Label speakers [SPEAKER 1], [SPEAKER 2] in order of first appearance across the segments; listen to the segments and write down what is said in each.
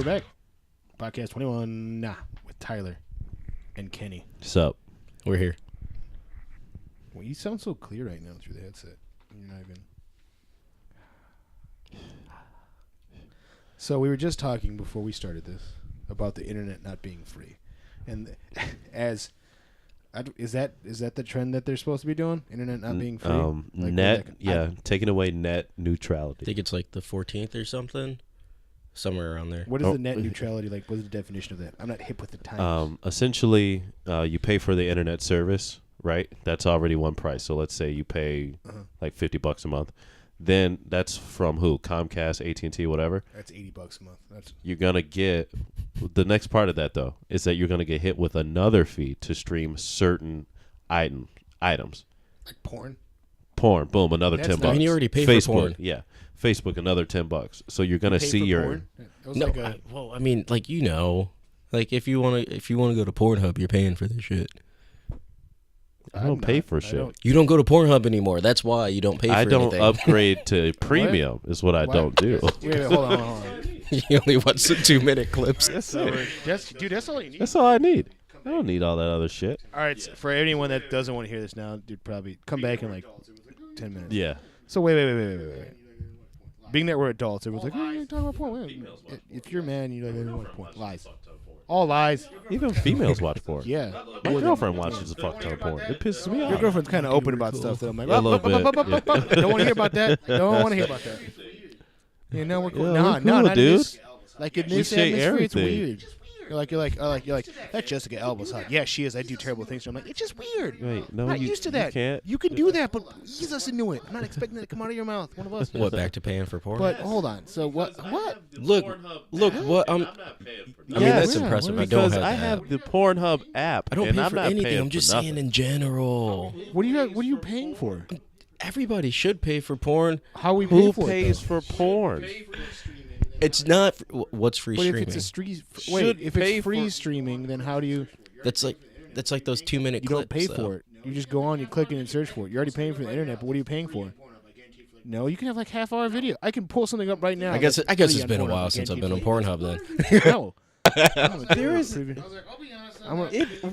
[SPEAKER 1] back. Podcast 21 with Tyler and Kenny.
[SPEAKER 2] What's up?
[SPEAKER 3] We're here.
[SPEAKER 1] Well, you sound so clear right now through the headset. You're not even. So we were just talking before we started this about the internet not being free, and is that the trend that they're supposed to be doing? Internet not being free.
[SPEAKER 2] Taking away net
[SPEAKER 3] I
[SPEAKER 2] neutrality.
[SPEAKER 3] think it's like the 14th or something. Somewhere around there.
[SPEAKER 1] What is the net neutrality like? What is the definition of that? I'm not hip with the times.
[SPEAKER 2] Essentially, you pay for the internet service, right? That's already one price. So let's say you pay like $50 a month. Then that's from who? Comcast, AT&T, whatever.
[SPEAKER 1] That's $80 a month.
[SPEAKER 2] You're gonna get the next part of that though is that you're gonna get hit with another fee to stream certain items.
[SPEAKER 1] Like porn.
[SPEAKER 2] Boom, another $10.
[SPEAKER 3] I mean, you already pay
[SPEAKER 2] Facebook,
[SPEAKER 3] for porn.
[SPEAKER 2] Yeah. Facebook, another $10. So you're gonna see your.
[SPEAKER 3] No, I mean, like like if you wanna go to Pornhub, you're paying for this shit.
[SPEAKER 2] I don't pay for shit.
[SPEAKER 3] You don't go to Pornhub anymore. That's why you don't pay for anything.
[SPEAKER 2] I don't upgrade to premium. Is what I don't do.
[SPEAKER 1] Wait, hold on.
[SPEAKER 3] You only watch some 2-minute clips.
[SPEAKER 1] That's all you need.
[SPEAKER 2] That's all I need. I don't need all that other shit.
[SPEAKER 1] All right, so for anyone that doesn't want to hear this now, dude, probably come back in like 10 minutes.
[SPEAKER 2] Yeah.
[SPEAKER 1] So wait. Being that we're adults, everyone's like, "Oh, you're talking about porn." If you're a man, you don't watch porn. Lies. All lies.
[SPEAKER 2] Even females watch porn.
[SPEAKER 1] Yeah.
[SPEAKER 2] My girlfriend watches a fuck ton of porn. It pisses me off.
[SPEAKER 1] Your girlfriend's kind of open about stuff that I'm like,
[SPEAKER 2] A little bit.
[SPEAKER 1] Don't want to hear about that. Don't want to hear about that. You know, we're cool.
[SPEAKER 2] Yeah,
[SPEAKER 1] No,
[SPEAKER 2] we're cool, dude.
[SPEAKER 1] Like in this
[SPEAKER 2] say
[SPEAKER 1] atmosphere, it's
[SPEAKER 2] everything.
[SPEAKER 1] weird. You're like, that Jessica Alba's hot. Yeah, she is. I do terrible things. I'm like, it's just weird.
[SPEAKER 2] Wait, no,
[SPEAKER 1] I'm not
[SPEAKER 2] you,
[SPEAKER 1] used to
[SPEAKER 2] you
[SPEAKER 1] that.
[SPEAKER 2] can't.
[SPEAKER 1] You can do that, but ease us into it. I'm not expecting that to come out of your mouth. One of us.
[SPEAKER 3] What, back to paying for porn?
[SPEAKER 1] But hold on. So what?
[SPEAKER 3] Look, what I mean, that's
[SPEAKER 1] Yeah,
[SPEAKER 3] impressive.
[SPEAKER 1] what
[SPEAKER 3] I don't
[SPEAKER 2] Because
[SPEAKER 3] have
[SPEAKER 2] I
[SPEAKER 3] that.
[SPEAKER 2] have the Pornhub app.
[SPEAKER 3] I don't
[SPEAKER 2] and
[SPEAKER 3] pay
[SPEAKER 2] I'm
[SPEAKER 3] for
[SPEAKER 2] not
[SPEAKER 3] anything.
[SPEAKER 2] paying
[SPEAKER 3] I'm just
[SPEAKER 2] for
[SPEAKER 3] saying
[SPEAKER 2] nothing.
[SPEAKER 3] in general.
[SPEAKER 1] What are you paying for?
[SPEAKER 3] Everybody should pay for porn.
[SPEAKER 1] How we pay
[SPEAKER 2] Who
[SPEAKER 1] for
[SPEAKER 2] pays
[SPEAKER 1] it?
[SPEAKER 2] for porn?
[SPEAKER 3] It's not. What's free
[SPEAKER 1] But if
[SPEAKER 3] streaming?
[SPEAKER 1] it's
[SPEAKER 2] Should
[SPEAKER 1] if
[SPEAKER 2] pay
[SPEAKER 1] it's free
[SPEAKER 2] for-
[SPEAKER 1] streaming, then how do you?
[SPEAKER 3] That's like those 2-minute
[SPEAKER 1] You
[SPEAKER 3] clips.
[SPEAKER 1] don't pay
[SPEAKER 3] though.
[SPEAKER 1] for it. You just go on, you click it, and search for it. You're already paying for the internet, but what are you paying for? No, you can have like half-hour video. I can pull something up right now.
[SPEAKER 3] I guess
[SPEAKER 1] that's
[SPEAKER 3] it's
[SPEAKER 1] free on
[SPEAKER 3] been a
[SPEAKER 1] Pornhub.
[SPEAKER 3] while
[SPEAKER 1] I
[SPEAKER 3] since I've
[SPEAKER 1] guarantee
[SPEAKER 3] been on Pornhub. Then
[SPEAKER 1] No.
[SPEAKER 2] There is.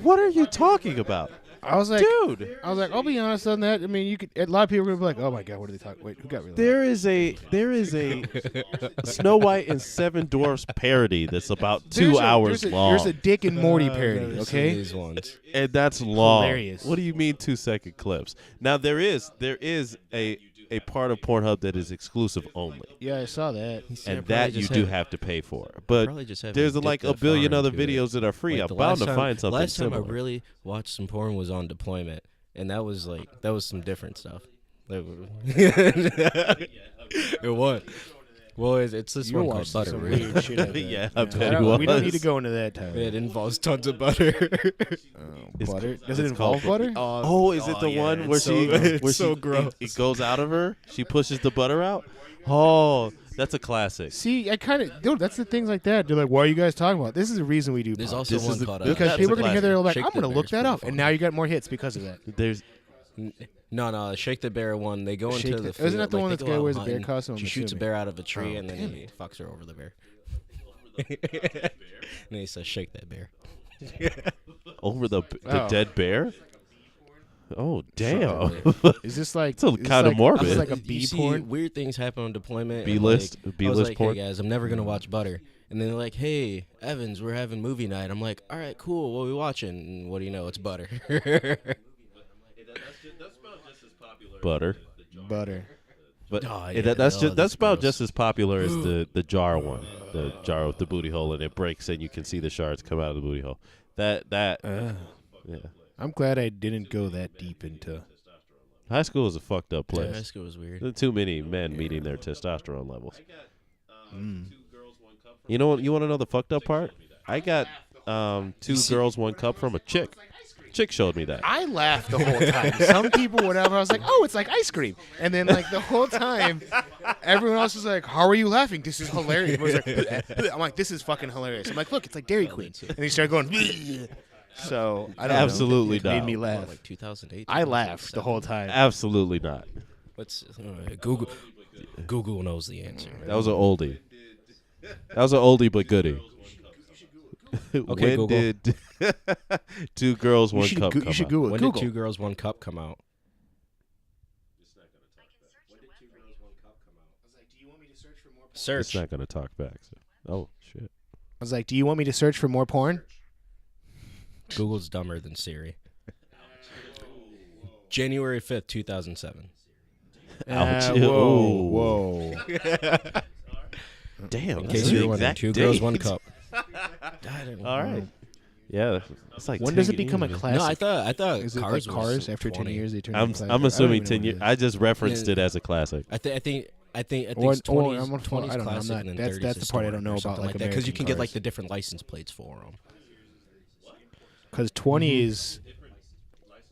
[SPEAKER 2] What are you talking about,
[SPEAKER 1] I was like,
[SPEAKER 2] dude?
[SPEAKER 1] I'll be honest on that. I mean, you could. A lot of people are gonna be like, "Oh my god, what are they talking? Wait, who got really?"
[SPEAKER 2] There is a Snow White and Seven Dwarfs parody that's about 2 hours long.
[SPEAKER 1] There's a Dick and Morty parody. Okay.
[SPEAKER 3] these ones.
[SPEAKER 2] And that's long.
[SPEAKER 1] Hilarious.
[SPEAKER 2] What do you mean 2-second clips? Now there is a part of Pornhub that is exclusive only,
[SPEAKER 1] Yeah, I saw that.
[SPEAKER 2] and that you do have to pay for. But
[SPEAKER 3] Probably just haven't
[SPEAKER 2] there's
[SPEAKER 3] dipped
[SPEAKER 2] like a
[SPEAKER 3] that
[SPEAKER 2] billion
[SPEAKER 3] far
[SPEAKER 2] other
[SPEAKER 3] into it.
[SPEAKER 2] videos that are free.
[SPEAKER 3] Like,
[SPEAKER 2] I'm
[SPEAKER 3] the
[SPEAKER 2] bound
[SPEAKER 3] last
[SPEAKER 2] to
[SPEAKER 3] time-
[SPEAKER 2] find something
[SPEAKER 3] Last time
[SPEAKER 2] similar.
[SPEAKER 3] I really watched some porn was on Deployment, and that was some different stuff. It was. Well, it's this
[SPEAKER 1] You were
[SPEAKER 3] one called
[SPEAKER 1] watching
[SPEAKER 3] Butter.
[SPEAKER 1] some
[SPEAKER 3] Really.
[SPEAKER 1] weird shit. I bet.
[SPEAKER 2] Yeah, I bet
[SPEAKER 1] I
[SPEAKER 2] he
[SPEAKER 1] don't- We don't
[SPEAKER 2] was.
[SPEAKER 1] need to go into that, Tyler.
[SPEAKER 3] It involves tons of butter.
[SPEAKER 1] Butter? Does it
[SPEAKER 2] It's
[SPEAKER 1] involve
[SPEAKER 2] called-
[SPEAKER 1] butter?
[SPEAKER 2] Oh, is it the
[SPEAKER 3] yeah,
[SPEAKER 2] one
[SPEAKER 3] it's
[SPEAKER 2] where
[SPEAKER 3] so
[SPEAKER 2] she
[SPEAKER 3] good.
[SPEAKER 2] where
[SPEAKER 3] It's so
[SPEAKER 2] she
[SPEAKER 3] gross.
[SPEAKER 2] it goes out of her? She pushes the butter out. Oh, that's a classic.
[SPEAKER 1] See, I kind of, dude. That's the things like that. They're like, "Why are you guys talking about?" This is the reason we do.
[SPEAKER 3] There's
[SPEAKER 1] podcasts.
[SPEAKER 3] also
[SPEAKER 2] This is
[SPEAKER 3] one
[SPEAKER 2] the-
[SPEAKER 3] called
[SPEAKER 1] because
[SPEAKER 2] that's
[SPEAKER 1] people
[SPEAKER 2] a
[SPEAKER 1] are gonna hear
[SPEAKER 2] classic.
[SPEAKER 1] they're like,
[SPEAKER 3] Shake
[SPEAKER 1] "I'm
[SPEAKER 3] the
[SPEAKER 1] gonna look
[SPEAKER 3] Bear's
[SPEAKER 1] that
[SPEAKER 3] pretty
[SPEAKER 1] up,"
[SPEAKER 3] fun.
[SPEAKER 1] and now you got more hits because of that.
[SPEAKER 2] There's
[SPEAKER 3] No, Shake the Bear one. They go
[SPEAKER 1] Shake
[SPEAKER 3] into
[SPEAKER 1] the-
[SPEAKER 3] the
[SPEAKER 1] isn't
[SPEAKER 3] field.
[SPEAKER 1] that the one
[SPEAKER 3] they
[SPEAKER 1] that's
[SPEAKER 3] go
[SPEAKER 1] guy
[SPEAKER 3] out
[SPEAKER 1] wears a bear
[SPEAKER 3] hunting.
[SPEAKER 1] costume,
[SPEAKER 3] She
[SPEAKER 1] I'm
[SPEAKER 3] shoots a
[SPEAKER 1] assuming.
[SPEAKER 3] bear out of a tree,
[SPEAKER 1] Oh,
[SPEAKER 3] and then
[SPEAKER 1] damn
[SPEAKER 3] he fucks her over the bear. And he says, "Shake that bear."
[SPEAKER 2] over the
[SPEAKER 1] Oh.
[SPEAKER 2] dead bear. Oh damn!
[SPEAKER 1] Is this like?
[SPEAKER 2] It's a
[SPEAKER 1] is this
[SPEAKER 2] kinda
[SPEAKER 1] like-
[SPEAKER 2] morbid.
[SPEAKER 1] Is this like a
[SPEAKER 3] You
[SPEAKER 1] B
[SPEAKER 3] see
[SPEAKER 1] porn?
[SPEAKER 3] weird things happen on Deployment. and,
[SPEAKER 2] B-list-
[SPEAKER 3] like, I
[SPEAKER 2] B-list
[SPEAKER 3] was like,
[SPEAKER 2] porn?
[SPEAKER 3] "Hey guys, I'm never gonna watch Butter." And then they're like, "Hey, Evans, we're having movie night." I'm like, "All right, cool. What are we watching?" And what do you know? It's Butter.
[SPEAKER 2] Butter,
[SPEAKER 1] Butter.
[SPEAKER 2] but
[SPEAKER 3] Oh,
[SPEAKER 2] yeah,
[SPEAKER 3] yeah,
[SPEAKER 2] that's
[SPEAKER 3] no,
[SPEAKER 2] just
[SPEAKER 3] that's
[SPEAKER 2] about
[SPEAKER 3] gross.
[SPEAKER 2] just as popular as the jar one, the jar with the booty hole, and it breaks and you can see the shards come out of the booty hole. That yeah.
[SPEAKER 1] I'm glad I didn't go that deep into.
[SPEAKER 2] High school is a fucked up
[SPEAKER 3] Yeah, high
[SPEAKER 2] place.
[SPEAKER 3] school was weird.
[SPEAKER 2] There's too many men meeting their testosterone levels.
[SPEAKER 1] Mm.
[SPEAKER 2] You know what? You want to know the fucked up part? I got 2 girls, 1 cup from a chick. Chick showed me that.
[SPEAKER 1] I laughed the whole time. Some people, whatever, I was like, "Oh, it's like ice cream," and then like the whole time, everyone else was like, "How are you laughing? This is hilarious." I was like, I'm like, "This is fucking hilarious." I'm like, "Look, it's like Dairy Queen," and he started going. So I don't
[SPEAKER 2] Absolutely
[SPEAKER 1] know. It made
[SPEAKER 2] not.
[SPEAKER 1] me
[SPEAKER 3] What,
[SPEAKER 1] laugh.
[SPEAKER 3] like 2008.
[SPEAKER 1] I laughed the whole time.
[SPEAKER 2] Absolutely not.
[SPEAKER 3] What's Google? Google knows the answer.
[SPEAKER 2] That was an oldie. That was an oldie but goodie.
[SPEAKER 3] Okay,
[SPEAKER 2] When
[SPEAKER 3] Google.
[SPEAKER 2] did Two Girls One Cup come
[SPEAKER 1] You should
[SPEAKER 2] out?
[SPEAKER 1] Google it.
[SPEAKER 3] When
[SPEAKER 1] Google.
[SPEAKER 3] did Two Girls One Cup come out? Search.
[SPEAKER 2] It's not gonna talk back. So. Oh shit!
[SPEAKER 1] I was like, do you want me to search for more porn?
[SPEAKER 3] Google's dumber than Siri. January 5th, 2007.
[SPEAKER 2] Ouch.
[SPEAKER 1] Whoa.
[SPEAKER 2] Damn.
[SPEAKER 3] In
[SPEAKER 2] that's
[SPEAKER 3] case
[SPEAKER 2] the
[SPEAKER 3] you're wondering,
[SPEAKER 2] exact
[SPEAKER 3] Two Girls,
[SPEAKER 2] date.
[SPEAKER 3] One Cup.
[SPEAKER 2] All right. Yeah, it's like.
[SPEAKER 1] When does
[SPEAKER 2] 10
[SPEAKER 1] it become a
[SPEAKER 2] years.
[SPEAKER 1] classic?
[SPEAKER 3] No, I thought
[SPEAKER 1] Is it
[SPEAKER 3] Cars
[SPEAKER 1] like
[SPEAKER 3] was
[SPEAKER 1] Cars after
[SPEAKER 3] 20.
[SPEAKER 1] 10 years they turn
[SPEAKER 2] I'm
[SPEAKER 1] into a classic?
[SPEAKER 2] I'm assuming
[SPEAKER 1] I don't
[SPEAKER 2] 10
[SPEAKER 1] even
[SPEAKER 2] years.
[SPEAKER 1] know what it
[SPEAKER 2] I just referenced
[SPEAKER 3] Yeah.
[SPEAKER 2] it as a classic.
[SPEAKER 3] I think
[SPEAKER 1] Or-
[SPEAKER 3] it's 20s,
[SPEAKER 1] I'm on-
[SPEAKER 3] 20s
[SPEAKER 1] I don't know, I'm
[SPEAKER 3] classic
[SPEAKER 1] not-
[SPEAKER 3] and then
[SPEAKER 1] that's-
[SPEAKER 3] 30s
[SPEAKER 1] that's the part I don't
[SPEAKER 3] historic
[SPEAKER 1] know
[SPEAKER 3] or
[SPEAKER 1] about,
[SPEAKER 3] something
[SPEAKER 1] like,
[SPEAKER 3] that because you
[SPEAKER 1] American
[SPEAKER 3] can get like
[SPEAKER 1] cars.
[SPEAKER 3] the different license plates for them.
[SPEAKER 1] Because 20 is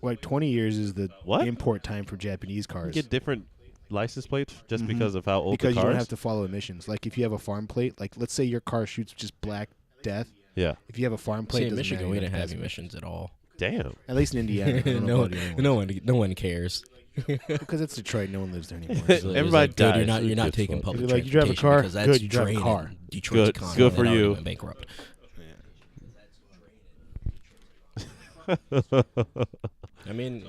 [SPEAKER 1] like 20 years is the
[SPEAKER 2] What?
[SPEAKER 1] import time for Japanese
[SPEAKER 2] You
[SPEAKER 1] cars.
[SPEAKER 2] get different license plates just
[SPEAKER 1] Mhm.
[SPEAKER 2] because of how old
[SPEAKER 1] Because
[SPEAKER 2] the
[SPEAKER 1] you
[SPEAKER 2] car
[SPEAKER 1] don't
[SPEAKER 2] is.
[SPEAKER 1] have to follow emissions. Like if you have a farm plate, like let's say your car shoots just black death.
[SPEAKER 2] Yeah.
[SPEAKER 1] If you have a farm plate,
[SPEAKER 3] See,
[SPEAKER 1] it
[SPEAKER 3] in
[SPEAKER 1] doesn't
[SPEAKER 3] Michigan,
[SPEAKER 1] matter,
[SPEAKER 3] we
[SPEAKER 1] you
[SPEAKER 3] didn't
[SPEAKER 1] to
[SPEAKER 3] have
[SPEAKER 1] pass
[SPEAKER 3] emissions at all.
[SPEAKER 2] Damn.
[SPEAKER 1] At least in Indiana. I don't know about the other ones.
[SPEAKER 3] no one cares.
[SPEAKER 1] Because it's Detroit, no one lives there anymore.
[SPEAKER 3] It was
[SPEAKER 1] So-
[SPEAKER 2] Everybody
[SPEAKER 3] like, dude,
[SPEAKER 2] dies.
[SPEAKER 3] you're not
[SPEAKER 2] It's
[SPEAKER 3] taking
[SPEAKER 2] fun.
[SPEAKER 3] public
[SPEAKER 1] You're like, you drive a
[SPEAKER 3] transportation
[SPEAKER 1] car?
[SPEAKER 3] because that's
[SPEAKER 1] Good, you drive a
[SPEAKER 3] draining
[SPEAKER 1] car.
[SPEAKER 3] Detroit's
[SPEAKER 2] Good.
[SPEAKER 3] economy,
[SPEAKER 2] Good for
[SPEAKER 3] and now
[SPEAKER 2] you.
[SPEAKER 3] we went bankrupt. I mean,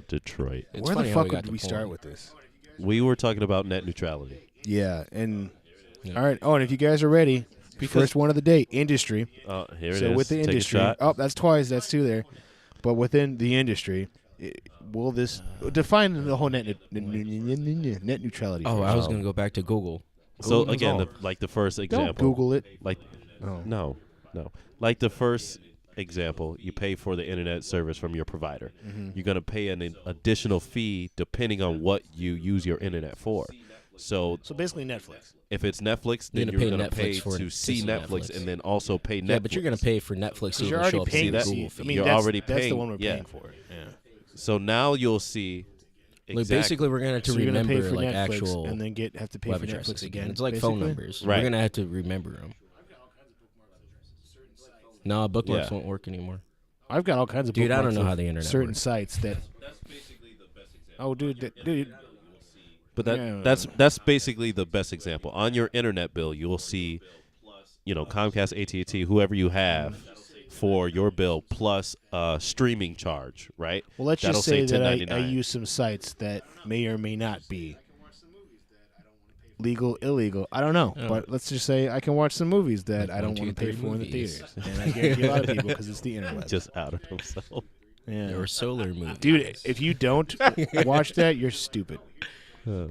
[SPEAKER 2] Detroit.
[SPEAKER 3] it's
[SPEAKER 1] Where the
[SPEAKER 3] funny how
[SPEAKER 1] fuck
[SPEAKER 3] got
[SPEAKER 1] did
[SPEAKER 3] to
[SPEAKER 1] we start
[SPEAKER 3] porn.
[SPEAKER 1] with this?
[SPEAKER 2] We were talking about net neutrality.
[SPEAKER 1] Yeah, and
[SPEAKER 3] Yeah.
[SPEAKER 1] all right. Oh, and if you guys are ready,
[SPEAKER 2] Because-
[SPEAKER 1] first one of the day, industry.
[SPEAKER 2] Here it is.
[SPEAKER 1] So with the
[SPEAKER 2] Take
[SPEAKER 1] industry,
[SPEAKER 2] a shot.
[SPEAKER 1] oh, that's twice. That's two there. But within the industry, will this define the whole net neutrality?
[SPEAKER 3] Oh,
[SPEAKER 1] first.
[SPEAKER 3] I was gonna go back to Google.
[SPEAKER 2] So
[SPEAKER 1] Google
[SPEAKER 2] again,
[SPEAKER 1] all.
[SPEAKER 2] the first
[SPEAKER 1] Don't
[SPEAKER 2] example.
[SPEAKER 1] Google it.
[SPEAKER 2] Like
[SPEAKER 1] Oh.
[SPEAKER 2] no. Like the first example, you pay for the internet service from your provider.
[SPEAKER 1] Mm-hmm.
[SPEAKER 2] You're gonna pay an additional fee depending on what you use your internet for. So
[SPEAKER 1] So basically, Netflix.
[SPEAKER 2] if it's Netflix,
[SPEAKER 3] You're
[SPEAKER 2] then
[SPEAKER 3] gonna
[SPEAKER 2] you're
[SPEAKER 3] pay
[SPEAKER 2] gonna pay
[SPEAKER 3] Netflix for
[SPEAKER 2] to
[SPEAKER 3] to
[SPEAKER 2] see
[SPEAKER 3] see
[SPEAKER 2] Netflix
[SPEAKER 3] Netflix.
[SPEAKER 2] and then also pay Netflix.
[SPEAKER 3] Yeah, but you're gonna pay for Netflix to
[SPEAKER 1] Because
[SPEAKER 3] even
[SPEAKER 1] you're
[SPEAKER 3] show
[SPEAKER 1] already
[SPEAKER 3] up
[SPEAKER 1] paying
[SPEAKER 3] in the
[SPEAKER 1] to
[SPEAKER 2] that?
[SPEAKER 1] see.
[SPEAKER 3] Google
[SPEAKER 1] I
[SPEAKER 3] feed.
[SPEAKER 1] mean,
[SPEAKER 2] You're
[SPEAKER 1] that's,
[SPEAKER 2] already
[SPEAKER 1] that's the
[SPEAKER 2] paying,
[SPEAKER 1] one we're
[SPEAKER 2] yeah.
[SPEAKER 1] paying for. Yeah.
[SPEAKER 2] So now you'll see.
[SPEAKER 3] Like basically, we're gonna have to
[SPEAKER 1] So you're gonna
[SPEAKER 3] remember
[SPEAKER 1] pay for
[SPEAKER 3] like
[SPEAKER 1] Netflix
[SPEAKER 3] actual
[SPEAKER 1] and then have to pay
[SPEAKER 3] web
[SPEAKER 1] for
[SPEAKER 3] addresses
[SPEAKER 1] Netflix again.
[SPEAKER 3] It's like phone
[SPEAKER 1] basically?
[SPEAKER 3] numbers.
[SPEAKER 2] Right.
[SPEAKER 3] We're gonna have to remember them. No, bookmarks
[SPEAKER 2] Yeah.
[SPEAKER 3] won't work anymore.
[SPEAKER 1] I've got all kinds of
[SPEAKER 3] Dude, I don't
[SPEAKER 1] bookmarks
[SPEAKER 3] know
[SPEAKER 1] of
[SPEAKER 3] how the internet
[SPEAKER 1] certain
[SPEAKER 3] works.
[SPEAKER 1] sites that. Oh, dude,
[SPEAKER 2] But that's basically the best example. On your internet bill, you'll see, Comcast, AT&T, whoever you have for your bill plus streaming charge, right?
[SPEAKER 1] Well, let's
[SPEAKER 2] That'll
[SPEAKER 1] just say that I
[SPEAKER 2] $10.99.
[SPEAKER 1] use some sites that may or may not be legal, illegal. I don't know,
[SPEAKER 3] Oh.
[SPEAKER 1] but let's just say I can watch some movies that
[SPEAKER 3] Like
[SPEAKER 1] I don't
[SPEAKER 3] 1,
[SPEAKER 1] want
[SPEAKER 3] 2,
[SPEAKER 1] to pay
[SPEAKER 3] 3
[SPEAKER 1] for in the
[SPEAKER 3] movies.
[SPEAKER 1] theaters, and I guarantee a lot of people because it's the internet.
[SPEAKER 2] Just out of himself.
[SPEAKER 1] Yeah.
[SPEAKER 3] There were solar movies.
[SPEAKER 1] Dude, if you don't watch that, you're stupid.
[SPEAKER 2] Huh.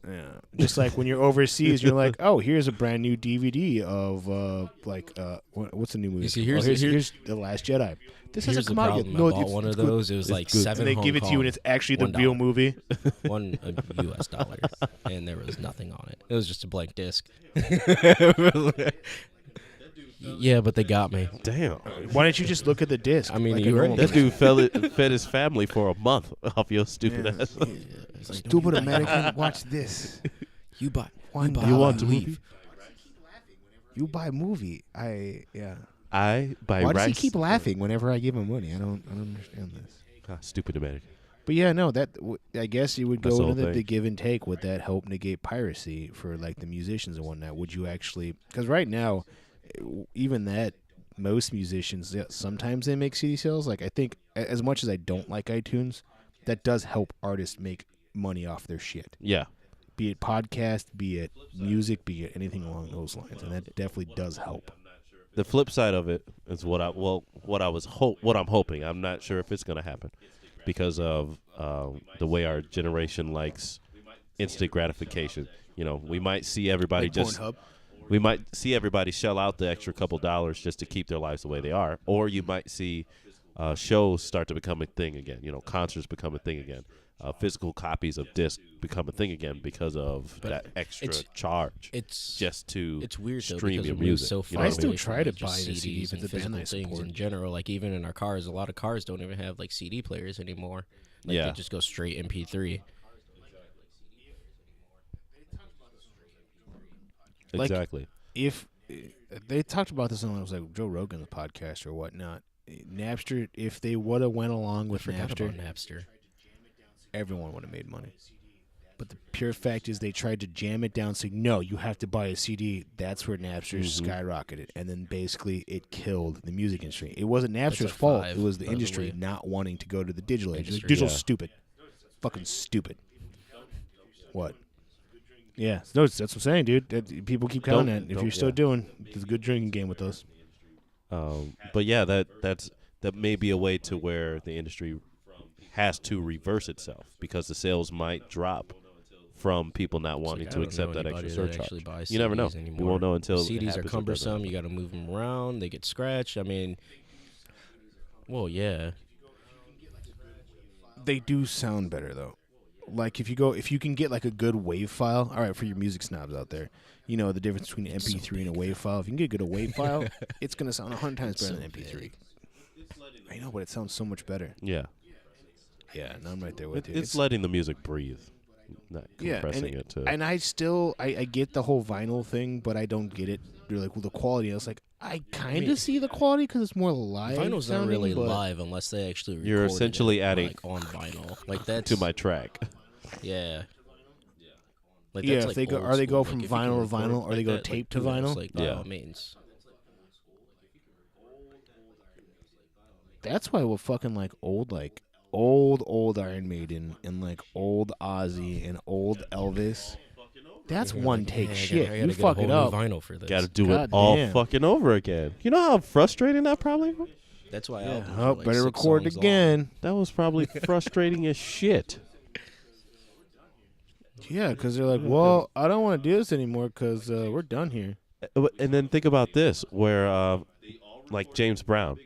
[SPEAKER 1] Yeah. Just like when you're overseas, you're like, oh, here's a brand new DVD of what's the new movie?
[SPEAKER 3] You see,
[SPEAKER 1] Oh,
[SPEAKER 3] here's-
[SPEAKER 1] here's The Last Jedi. This
[SPEAKER 3] Here's
[SPEAKER 1] hasn't
[SPEAKER 3] the
[SPEAKER 1] come out yet.
[SPEAKER 3] problem.
[SPEAKER 1] No,
[SPEAKER 3] I bought
[SPEAKER 1] it's
[SPEAKER 3] one of
[SPEAKER 1] good.
[SPEAKER 3] those. It was
[SPEAKER 2] It's
[SPEAKER 3] like
[SPEAKER 2] good.
[SPEAKER 3] 7
[SPEAKER 1] And they
[SPEAKER 3] Hong
[SPEAKER 1] give it to you, and
[SPEAKER 3] Kong,
[SPEAKER 1] it's actually the
[SPEAKER 3] $1.
[SPEAKER 1] real movie.
[SPEAKER 3] $1 US dollar, and there was nothing on it. It was just a blank disc. Yeah, but they got me.
[SPEAKER 2] Damn.
[SPEAKER 1] Why don't you just look at the disc?
[SPEAKER 3] I mean,
[SPEAKER 1] like
[SPEAKER 3] you
[SPEAKER 1] a
[SPEAKER 3] heard
[SPEAKER 1] normal
[SPEAKER 2] That dude fed his family for a month off your stupid
[SPEAKER 1] Yeah.
[SPEAKER 2] ass.
[SPEAKER 3] It's like,
[SPEAKER 1] Stupid American, watch this.
[SPEAKER 3] You buy.
[SPEAKER 1] One
[SPEAKER 3] buy
[SPEAKER 1] dollar.
[SPEAKER 2] You want to
[SPEAKER 3] leave.
[SPEAKER 2] movie?
[SPEAKER 1] You buy movie.
[SPEAKER 2] I
[SPEAKER 1] Why
[SPEAKER 2] buy
[SPEAKER 1] does
[SPEAKER 2] rice.
[SPEAKER 1] he keep laughing whenever I give him money? I don't understand this.
[SPEAKER 2] Stupid American.
[SPEAKER 1] But yeah, no, I guess you would
[SPEAKER 2] That's
[SPEAKER 1] go
[SPEAKER 2] the
[SPEAKER 1] into
[SPEAKER 2] whole
[SPEAKER 1] the
[SPEAKER 2] thing.
[SPEAKER 1] give and take. Would that help negate piracy for like the musicians and whatnot? Would you actually? Because right now, even that, most musicians sometimes they make CD sales. Like I think, as much as I don't like iTunes, that does help artists make money off their shit.
[SPEAKER 2] Yeah.
[SPEAKER 1] Be it podcast, be it music, be it anything along those lines, and that definitely does help.
[SPEAKER 2] The flip side of it is what I'm hoping. I'm not sure if it's going to happen because of the way our generation likes instant gratification. We might see everybody
[SPEAKER 1] Like
[SPEAKER 2] just
[SPEAKER 1] Pornhub.
[SPEAKER 2] we might see everybody shell out the extra couple dollars just to keep their lives the way they are, or you might see shows start to become a thing again. Concerts become a thing again. Physical copies of discs become a thing again because of
[SPEAKER 3] But
[SPEAKER 2] that extra
[SPEAKER 3] it's-
[SPEAKER 2] charge
[SPEAKER 3] It's
[SPEAKER 2] just to
[SPEAKER 3] It's weird though
[SPEAKER 2] stream
[SPEAKER 3] because
[SPEAKER 2] your
[SPEAKER 3] we moved
[SPEAKER 2] music.
[SPEAKER 3] so
[SPEAKER 2] You
[SPEAKER 3] far
[SPEAKER 2] know what I
[SPEAKER 1] still
[SPEAKER 3] away
[SPEAKER 1] try
[SPEAKER 3] from,
[SPEAKER 1] to
[SPEAKER 3] like, just
[SPEAKER 1] buy the CD
[SPEAKER 3] CDs
[SPEAKER 1] if it's
[SPEAKER 3] and
[SPEAKER 1] a band I
[SPEAKER 3] physical things
[SPEAKER 1] support.
[SPEAKER 3] in general. Like even in our cars, a lot of cars don't even have like CD players anymore. Like
[SPEAKER 2] Yeah.
[SPEAKER 3] they just go straight MP3.
[SPEAKER 1] Like-
[SPEAKER 2] exactly.
[SPEAKER 1] If they talked about this on it was like Joe Rogan's podcast or whatnot, Napster, if they would have went along with
[SPEAKER 3] Forgot
[SPEAKER 1] Napster,
[SPEAKER 3] about Napster.
[SPEAKER 1] everyone would have made money. But the pure fact is they tried to jam it down, saying, no, you have to buy a CD. That's where Napster skyrocketed. And then basically it killed the music industry. It wasn't Napster's fault. It was the industry not wanting to go to the digital age. Like, digital's stupid. Fucking stupid. What? Yeah, no, that's what I'm saying, dude. People keep counting that. If you're still doing, it's a good drinking game with us.
[SPEAKER 2] But yeah, that may be a way to where the industry has to reverse itself because the sales might drop from people not wanting to accept that extra surcharge. You never know.
[SPEAKER 3] Anymore.
[SPEAKER 2] You won't know until
[SPEAKER 3] CDs are cumbersome. You got to move them around. They get scratched. I mean, well, yeah.
[SPEAKER 1] They do sound better though. Like if you can get like a good WAV file. All right, for your music snobs out there, you know the difference between an MP3 and a WAV file. If you can get a good WAV file, it's gonna sound 100 times better than MP3. I know, but it sounds so much better.
[SPEAKER 2] Yeah.
[SPEAKER 1] Yeah, and I'm right there with you.
[SPEAKER 2] It's letting the music breathe, not compressing it to.
[SPEAKER 1] And I still I get the whole vinyl thing, but I don't get it. They're like, well, the quality. I was like, I kind of see the quality because it's more live.
[SPEAKER 3] Vinyl's not really live unless they actually record
[SPEAKER 2] You're essentially adding
[SPEAKER 3] like on vinyl, like that's
[SPEAKER 2] to my track.
[SPEAKER 3] Yeah. Like
[SPEAKER 1] yeah,
[SPEAKER 3] that's
[SPEAKER 1] if
[SPEAKER 3] like
[SPEAKER 1] they go,
[SPEAKER 3] old
[SPEAKER 1] are they
[SPEAKER 3] school.
[SPEAKER 1] go from
[SPEAKER 3] Like, if you
[SPEAKER 1] vinyl
[SPEAKER 3] can
[SPEAKER 1] to vinyl,
[SPEAKER 3] record
[SPEAKER 1] or they
[SPEAKER 3] like
[SPEAKER 1] go
[SPEAKER 3] that,
[SPEAKER 1] tape
[SPEAKER 3] like,
[SPEAKER 1] to
[SPEAKER 3] do it,
[SPEAKER 1] vinyl?
[SPEAKER 3] just, like, by
[SPEAKER 2] Yeah.
[SPEAKER 3] all means.
[SPEAKER 1] That's why we're fucking like old Iron Maiden and like old Ozzy and old Elvis. That's one take shit. You fuck it up.
[SPEAKER 3] Vinyl for this.
[SPEAKER 2] Got to do
[SPEAKER 1] God
[SPEAKER 2] it all
[SPEAKER 1] damn.
[SPEAKER 2] fucking over again. You know how frustrating that probably was?
[SPEAKER 3] That's why.
[SPEAKER 1] Yeah.
[SPEAKER 3] albums
[SPEAKER 1] Oh,
[SPEAKER 3] are, like,
[SPEAKER 1] better
[SPEAKER 3] 6
[SPEAKER 1] record
[SPEAKER 3] songs
[SPEAKER 1] again.
[SPEAKER 2] That was probably frustrating as shit.
[SPEAKER 1] Yeah, because they're like, well, I don't want to do this anymore because we're done here.
[SPEAKER 2] And then think about this, where like James Brown,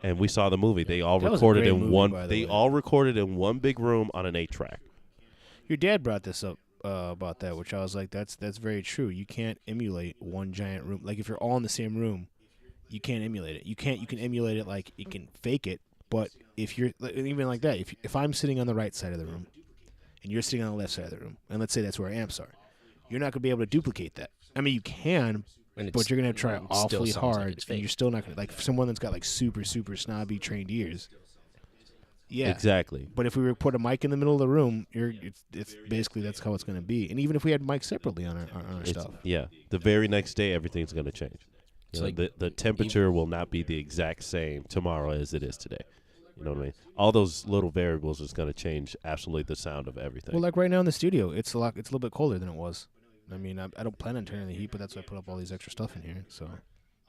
[SPEAKER 2] and we saw the movie. They all
[SPEAKER 1] That was a
[SPEAKER 2] recorded
[SPEAKER 1] great
[SPEAKER 2] in
[SPEAKER 1] movie,
[SPEAKER 2] one.
[SPEAKER 1] by the
[SPEAKER 2] They
[SPEAKER 1] way.
[SPEAKER 2] all recorded in one big room on an 8-track.
[SPEAKER 1] Your dad brought this up about that, which I was like, that's very true. You can't emulate one giant room. Like if you're all in the same room, you can't emulate it. You can emulate it like you can fake it, but if you're even like that, if I'm sitting on the right side of the room and you're sitting on the left side of the room, and let's say that's where our amps are, you're not going to be able to duplicate that. I mean, you can, but you're going to try
[SPEAKER 3] it still
[SPEAKER 1] awfully
[SPEAKER 3] sounds like
[SPEAKER 1] hard,
[SPEAKER 3] it's
[SPEAKER 1] and
[SPEAKER 3] fake.
[SPEAKER 1] you're still not going to, like someone that's got like super snobby trained ears. Yeah,
[SPEAKER 2] Exactly.
[SPEAKER 1] but if we were to put a mic in the middle of the room, it's basically that's how it's going to be. And even if we had mics separately on our stuff,
[SPEAKER 2] Yeah. The very next day, everything's going to change.
[SPEAKER 3] It's
[SPEAKER 2] You know,
[SPEAKER 3] like
[SPEAKER 2] the temperature will not be the exact same tomorrow as it is today. You know what I mean? All those little variables is going to change absolutely the sound of everything.
[SPEAKER 1] well, like right now in the studio, it's a little bit colder than it was. I mean, I don't plan on turning the heat, but that's why I put up all these extra stuff in here. So,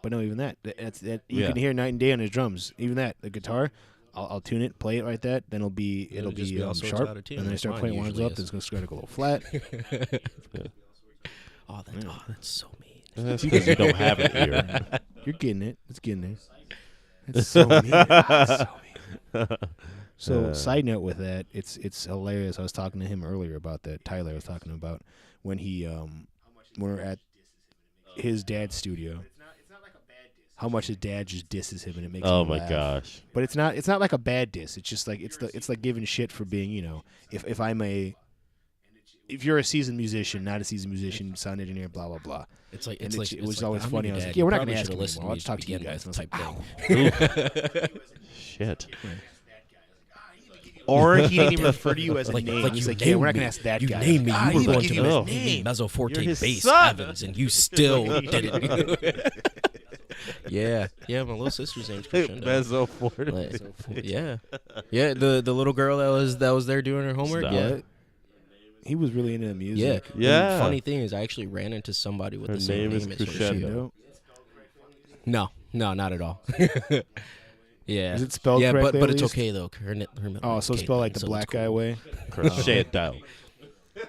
[SPEAKER 1] but no, even that you
[SPEAKER 2] Yeah.
[SPEAKER 1] can hear night and day on his drums. Even that, the guitar, I'll tune it, play it like that. Then it'll be
[SPEAKER 3] just be all sorts
[SPEAKER 1] sharp,
[SPEAKER 3] out of tune.
[SPEAKER 1] and then I
[SPEAKER 3] That's
[SPEAKER 1] start
[SPEAKER 3] fine,
[SPEAKER 1] playing one
[SPEAKER 3] usually
[SPEAKER 1] up. Then it's gonna start to go a little flat.
[SPEAKER 3] Oh, that's so mean.
[SPEAKER 2] That's because you don't have an ear.
[SPEAKER 1] You're getting it. It's getting there. It's so mean. It's so mean. So, side note with that, it's hilarious. I was talking to him earlier about that. Tyler was talking about when he when we're at his dad's studio. How much his dad just disses him and it makes
[SPEAKER 2] Oh
[SPEAKER 1] him
[SPEAKER 2] my
[SPEAKER 1] laugh.
[SPEAKER 2] gosh.
[SPEAKER 1] But it's not like a bad diss. It's just like it's like giving shit for being, you know, if you're a seasoned musician, not a seasoned musician, sound engineer, blah blah blah.
[SPEAKER 3] It's like
[SPEAKER 1] And
[SPEAKER 3] it's like
[SPEAKER 1] it was
[SPEAKER 3] it's like,
[SPEAKER 1] always
[SPEAKER 3] I'm
[SPEAKER 1] funny.
[SPEAKER 3] your
[SPEAKER 1] I was
[SPEAKER 3] dad.
[SPEAKER 1] like, yeah, we're
[SPEAKER 3] You
[SPEAKER 1] not gonna
[SPEAKER 3] probably
[SPEAKER 1] ask him
[SPEAKER 3] should've listened
[SPEAKER 1] anymore. I'll
[SPEAKER 3] to
[SPEAKER 1] just talk to you
[SPEAKER 3] begin
[SPEAKER 1] guys.
[SPEAKER 3] with
[SPEAKER 1] And I was
[SPEAKER 3] type
[SPEAKER 1] like,
[SPEAKER 3] thing.
[SPEAKER 2] Shit.
[SPEAKER 1] or he didn't even refer to you as a
[SPEAKER 3] Like,
[SPEAKER 1] name.
[SPEAKER 3] like
[SPEAKER 1] He's
[SPEAKER 3] you
[SPEAKER 1] like, yeah, we're not
[SPEAKER 3] named
[SPEAKER 1] gonna
[SPEAKER 3] me.
[SPEAKER 1] ask that
[SPEAKER 3] You
[SPEAKER 1] guy.
[SPEAKER 3] named me.
[SPEAKER 1] Ah,
[SPEAKER 3] You were
[SPEAKER 1] he
[SPEAKER 3] going
[SPEAKER 1] didn't
[SPEAKER 3] to
[SPEAKER 1] give him
[SPEAKER 2] Oh.
[SPEAKER 1] his
[SPEAKER 3] name me
[SPEAKER 1] name.
[SPEAKER 3] mezzo forte
[SPEAKER 2] You're his
[SPEAKER 3] bass
[SPEAKER 2] son.
[SPEAKER 3] Evans, and you still didn't. Yeah, my little sister's name's Crescendo.
[SPEAKER 2] Mezzo Forte.
[SPEAKER 3] Like, yeah, the little girl that was there doing her homework.
[SPEAKER 2] Stop.
[SPEAKER 3] Yeah,
[SPEAKER 1] He was really into the
[SPEAKER 3] yeah.
[SPEAKER 1] music.
[SPEAKER 2] Yeah.
[SPEAKER 3] The funny thing is, I actually ran into somebody with
[SPEAKER 2] Her
[SPEAKER 3] the same
[SPEAKER 2] name is
[SPEAKER 3] name as
[SPEAKER 2] Crescendo.
[SPEAKER 3] No, not at all. Yeah.
[SPEAKER 1] Is it spelled
[SPEAKER 3] yeah,
[SPEAKER 1] correctly?
[SPEAKER 3] but
[SPEAKER 1] at
[SPEAKER 3] it's
[SPEAKER 1] least?
[SPEAKER 3] okay though. Her middle
[SPEAKER 1] Oh,
[SPEAKER 3] name's
[SPEAKER 1] so it's spelled like
[SPEAKER 3] Caitlin,
[SPEAKER 1] the
[SPEAKER 3] so
[SPEAKER 1] black
[SPEAKER 3] it's
[SPEAKER 1] guy
[SPEAKER 3] cool.
[SPEAKER 1] way.
[SPEAKER 2] Crescendo.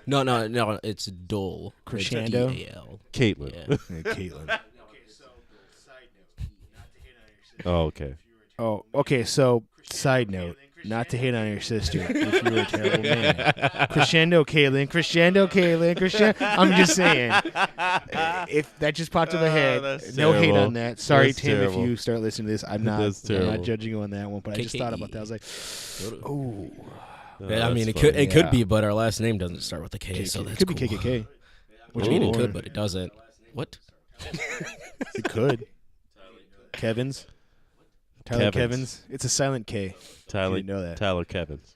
[SPEAKER 3] No, it's Dole.
[SPEAKER 1] Crescendo?
[SPEAKER 3] It's D-A-L.
[SPEAKER 2] Caitlin.
[SPEAKER 3] Yeah.
[SPEAKER 1] Yeah, Caitlin.
[SPEAKER 2] Oh, okay.
[SPEAKER 1] Oh, okay. So, side note, not to hate on your sister if you were a terrible man. Crescendo, Caitlin. I'm just saying. If that just popped in my head,
[SPEAKER 2] that's
[SPEAKER 1] no hate
[SPEAKER 2] terrible.
[SPEAKER 1] on that. Sorry,
[SPEAKER 2] That's
[SPEAKER 1] Tim,
[SPEAKER 2] terrible.
[SPEAKER 1] if you start listening to this. I'm
[SPEAKER 2] That's
[SPEAKER 1] not
[SPEAKER 2] terrible.
[SPEAKER 1] judging you on that one, but I just thought about that. I was like, oh,
[SPEAKER 3] Yeah, I mean, it
[SPEAKER 2] that's
[SPEAKER 3] could
[SPEAKER 2] funny.
[SPEAKER 3] be, but our last name doesn't start with a K, so
[SPEAKER 1] it
[SPEAKER 3] that's
[SPEAKER 1] could
[SPEAKER 3] cool.
[SPEAKER 1] be KKK.
[SPEAKER 3] Which I mean, it
[SPEAKER 1] Or-
[SPEAKER 3] could, but it doesn't. What?
[SPEAKER 1] It could. Kevin's. Tyler
[SPEAKER 2] Kevins.
[SPEAKER 1] Kevin's. It's a silent K.
[SPEAKER 2] Tyler,
[SPEAKER 1] didn't know that.
[SPEAKER 2] Tyler Kevins.